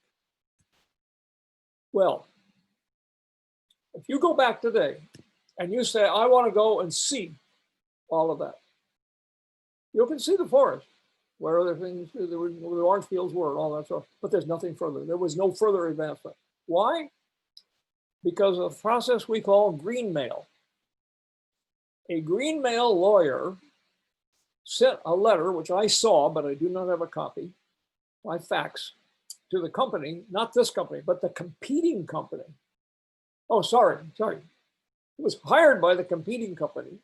Well, if you go back today and you say, I want to go and see all of that, you can see the forest, where other things, where the orange fields were, all that stuff, but there's nothing further. There was no further advancement. Why? Because of a process we call green mail. A green mail lawyer sent a letter, which I saw, but I do not have a copy, by fax, to the company, not this company, but the competing company. Oh, sorry. It was hired by the competing company.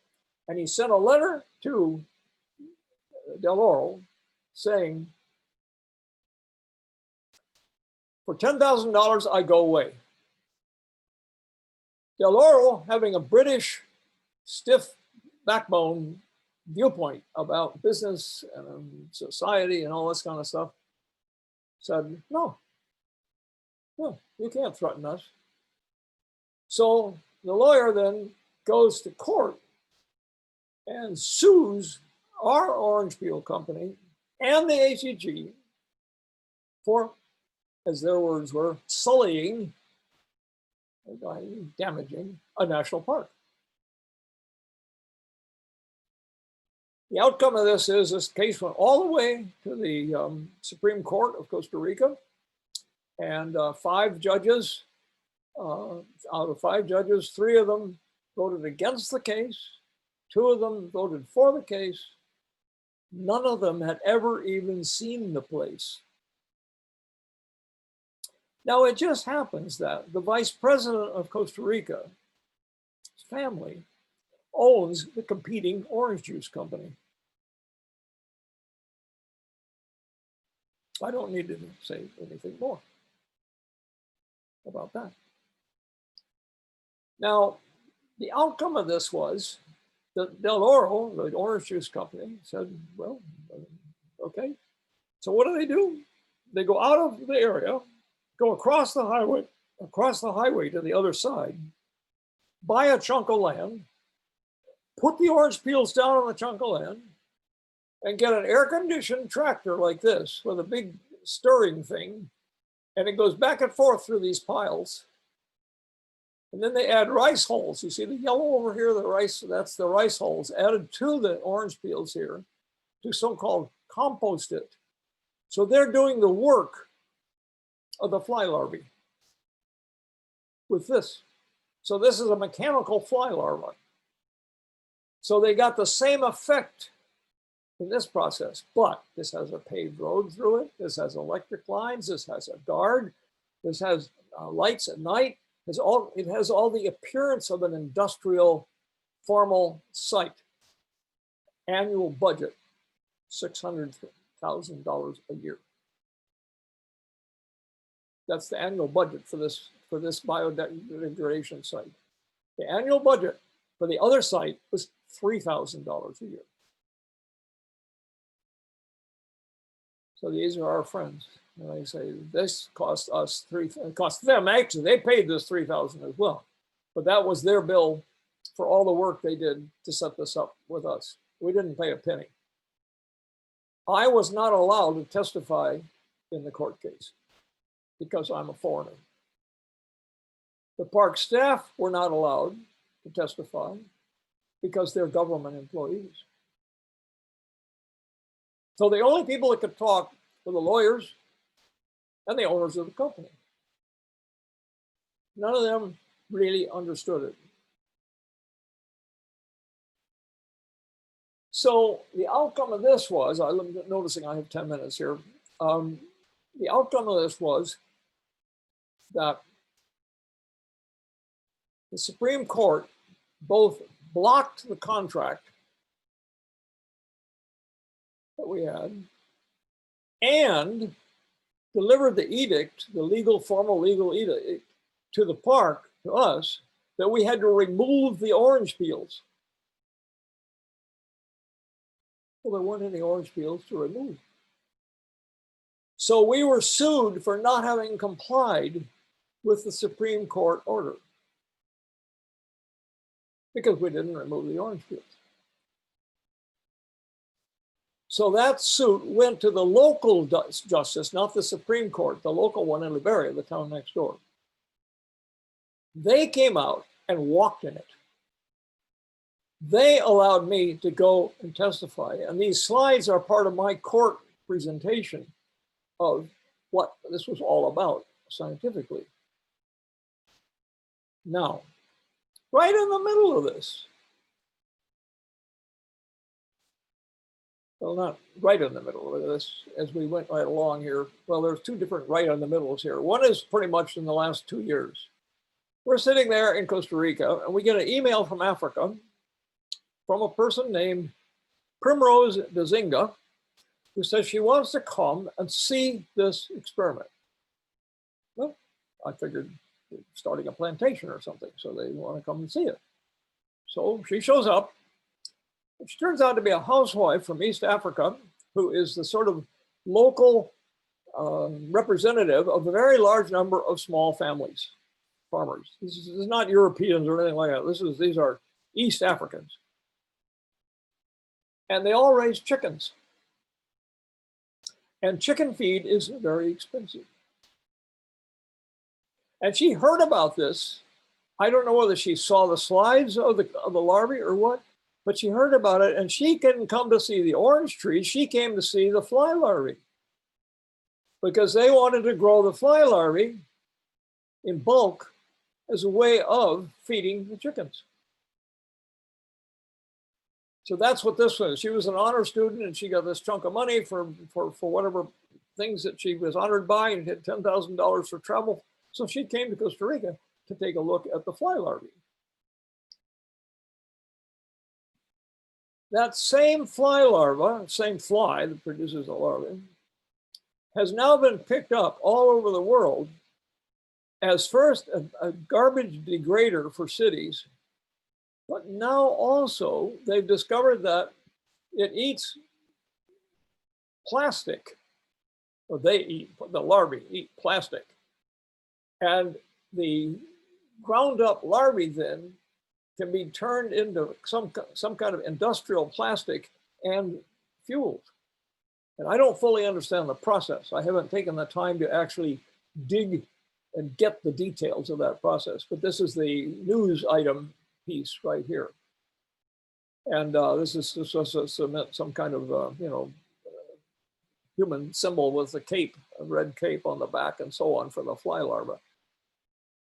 And he sent a letter to Del Oro saying, for $10,000, I go away. Del Oro, having a British stiff backbone viewpoint about business and society and all this kind of stuff, said, no, you can't threaten us. So the lawyer then goes to court and sues our orange peel company and the ACG for, as their words were, sullying, damaging a national park. The outcome of this is this case went all the way to the Supreme Court of Costa Rica, and 5 judges, out of 5 judges, 3 of them voted against the case, 2 of them voted for the case. None of them had ever even seen the place. Now, it just happens that the vice president of Costa Rica's family owns the competing orange juice company. I don't need to say anything more about that. Now, the outcome of this was that Del Oro, the orange juice company, said, well, okay. So what do? They go out of the area, go across the highway to the other side, buy a chunk of land, put the orange peels down on the chunk of land, and get an air-conditioned tractor like this with a big stirring thing, and it goes back and forth through these piles. And then they add rice hulls. You see the yellow over here, the rice, that's the rice hulls added to the orange peels here to so-called compost it. So they're doing the work of the fly larvae with this. So this is a mechanical fly larva. So they got the same effect in this process, but this has a paved road through it. This has electric lines. This has a guard. This has lights at night. It has all the appearance of an industrial formal site. Annual budget, $600,000 a year. That's the annual budget for this biodegradation site. The annual budget for the other site was $3,000 a year. So these are our friends. And I say, this cost us cost them, actually, they paid this $3,000 as well. But that was their bill for all the work they did to set this up with us. We didn't pay a penny. I was not allowed to testify in the court case because I'm a foreigner. The park staff were not allowed to testify because they're government employees. So the only people that could talk were the lawyers and the owners of the company. None of them really understood it. So the outcome of this was, I'm noticing I have 10 minutes here. The outcome of this was that the Supreme Court both blocked the contract that we had and delivered the edict, the formal legal edict to the park, to us, that we had to remove the orange peels. Well, there weren't any orange peels to remove. So we were sued for not having complied with the Supreme Court order because we didn't remove the orange peels. So that suit went to the local justice, not the Supreme Court, the local one in Liberia, the town next door. They came out and walked in it. They allowed me to go and testify. And these slides are part of my court presentation of what this was all about scientifically. Now, right in the middle of this, well, not right in the middle of this, as we went right along here. Well, there's two different right in the middles here. One is pretty much in the last 2 years. We're sitting there in Costa Rica, and we get an email from Africa from a person named Primrose Dazinga, who says she wants to come and see this experiment. Well, I figured starting a plantation or something, so they want to come and see it. So she shows up. She turns out to be a housewife from East Africa who is the sort of local representative of a very large number of small families, farmers. This is not Europeans or anything like that. These are East Africans. And they all raise chickens. And chicken feed is very expensive. And she heard about this. I don't know whether she saw the slides of the larvae or what, but she heard about it, and she couldn't come to see the orange trees. She came to see the fly larvae because they wanted to grow the fly larvae in bulk as a way of feeding the chickens. So that's what this was. She was an honor student, and she got this chunk of money for whatever things that she was honored by, and had $10,000 for travel. So she came to Costa Rica to take a look at the fly larvae. That same fly larva, same fly that produces the larvae, has now been picked up all over the world as first a garbage degrader for cities, but now also they've discovered that it eats plastic, or the larvae eat plastic. And the ground up larvae then can be turned into some kind of industrial plastic and fueled. And I don't fully understand the process. I haven't taken the time to actually dig and get the details of that process, but this is the news item piece right here. And this was some kind of, human symbol with a cape, a red cape on the back and so on for the fly larva.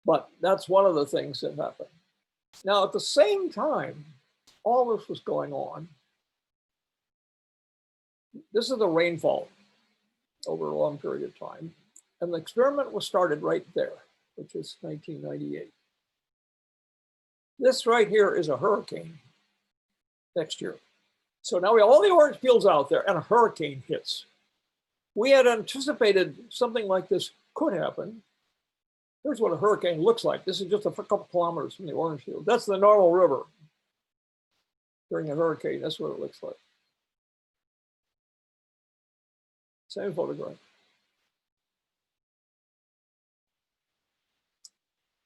But that's one of the things that happened. Now, at the same time, all this was going on. This is the rainfall over a long period of time. And the experiment was started right there, which is 1998. This right here is a hurricane next year. So now we have all the orange peels out there and a hurricane hits. We had anticipated something like this could happen. Here's what a hurricane looks like. This is just a couple kilometers from the orange field. That's the Normal River during a hurricane. That's what it looks like. Same photograph.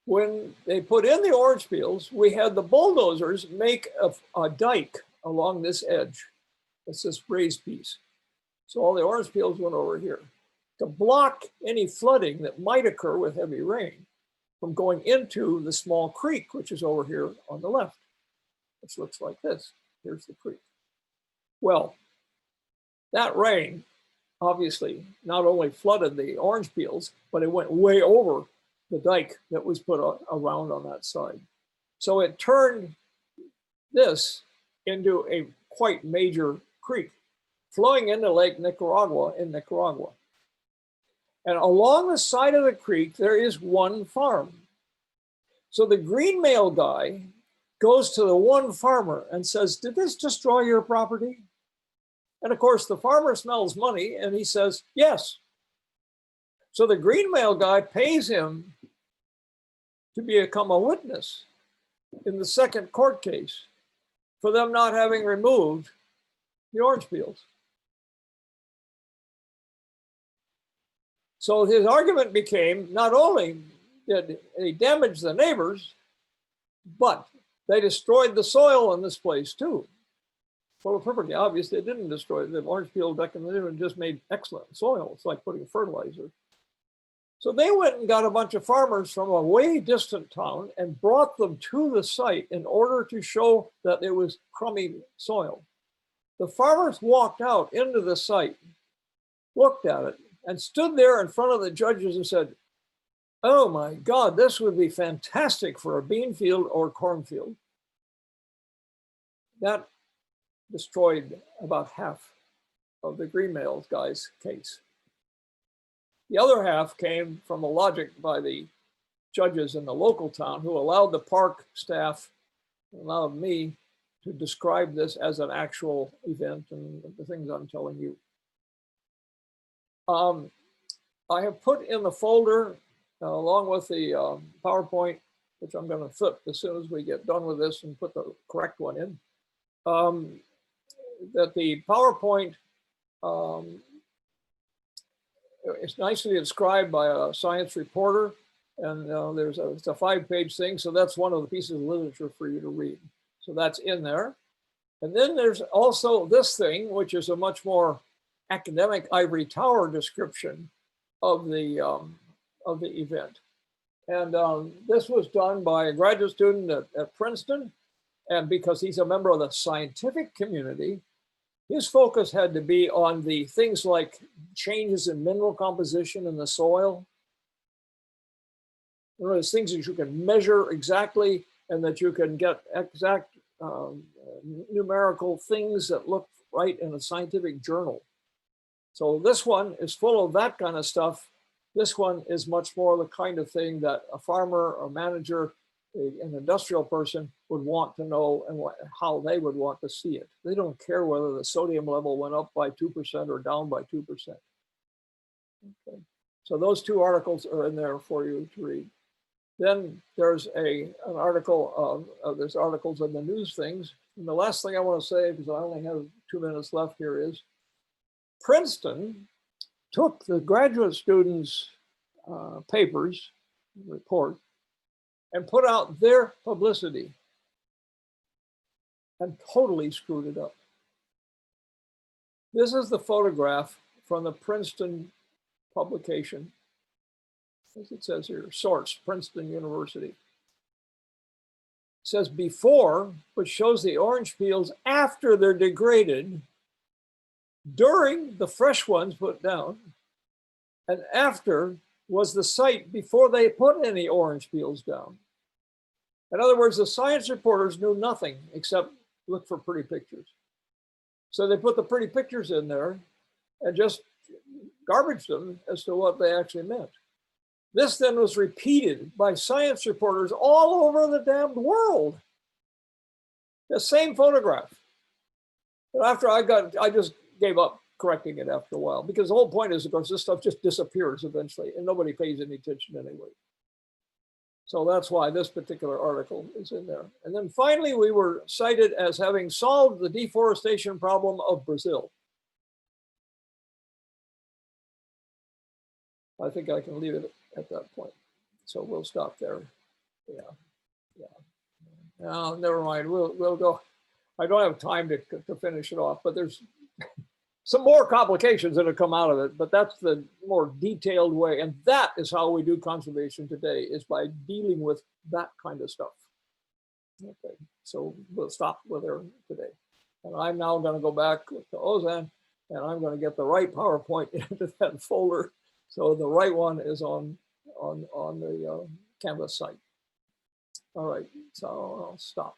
When they put in the orange peels, we had the bulldozers make a dike along this edge. It's this raised piece. So all the orange peels went over here to block any flooding that might occur with heavy rain from going into the small creek, which is over here on the left, which looks like this. Here's the creek. Well, that rain obviously not only flooded the orange peels, but it went way over the dike that was put around on that side. So it turned this into a quite major creek flowing into Lake Nicaragua in Nicaragua. And along the side of the creek, there is one farm. So the green male guy goes to the one farmer and says, "Did this destroy your property?" And of course, the farmer smells money and he says, "Yes." So the green male guy pays him to become a witness in the second court case for them not having removed the orange peels. So his argument became not only did they damage the neighbors, but they destroyed the soil in this place too. Well, perfectly obvious they didn't destroy it. The orange peel decomposition just made excellent soil. It's like putting fertilizer. So they went and got a bunch of farmers from a way distant town and brought them to the site in order to show that it was crummy soil. The farmers walked out into the site, looked at it, and stood there in front of the judges and said, "Oh my God, this would be fantastic for a bean field or cornfield." That destroyed about half of the green male guy's case. The other half came from a logic by the judges in the local town who allowed the park staff, allowed me to describe this as an actual event and the things I'm telling you. I have put in the folder, along with the PowerPoint, which I'm going to flip as soon as we get done with this and put the correct one in, that the PowerPoint is nicely described by a science reporter, and it's a 5-page thing, so that's one of the pieces of literature for you to read. So that's in there. And then there's also this thing, which is a much more academic ivory tower description of the event. And this was done by a graduate student at Princeton. And because he's a member of the scientific community, his focus had to be on the things like changes in mineral composition in the soil. Those things that you can measure exactly and that you can get exact numerical things that look right in a scientific journal. So this one is full of that kind of stuff. This one is much more the kind of thing that a farmer, a manager, an industrial person would want to know and how they would want to see it. They don't care whether the sodium level went up by 2% or down by 2%. Okay. So those two articles are in there for you to read. Then there's an article, there's articles in the news things. And the last thing I want to say, because I only have 2 minutes left here, is Princeton took the graduate students' papers, report, and put out their publicity and totally screwed it up. This is the photograph from the Princeton publication. As it says here, source, Princeton University. It says before, which shows the orange peels after they're degraded, during the fresh ones put down, and after was the site before they put any orange peels down. In other words, the science reporters knew nothing except look for pretty pictures. So they put the pretty pictures in there and just garbaged them as to what they actually meant. This then was repeated by science reporters all over the damned world. The same photograph. But after I just gave up correcting it after a while, because the whole point is, of course, this stuff just disappears eventually and nobody pays any attention anyway. So that's why this particular article is in there. And then finally, we were cited as having solved the deforestation problem of Brazil. I think I can leave it at that point. So we'll stop there. Yeah. No, never mind. We'll go. I don't have time to finish it off, but there's some more complications that have come out of it, but that's the more detailed way. And that is how we do conservation today, is by dealing with that kind of stuff. Okay, so we'll stop with her today. And I'm now going to go back to Ozan, and I'm going to get the right PowerPoint into that folder. So the right one is on the Canvas site. All right, so I'll stop.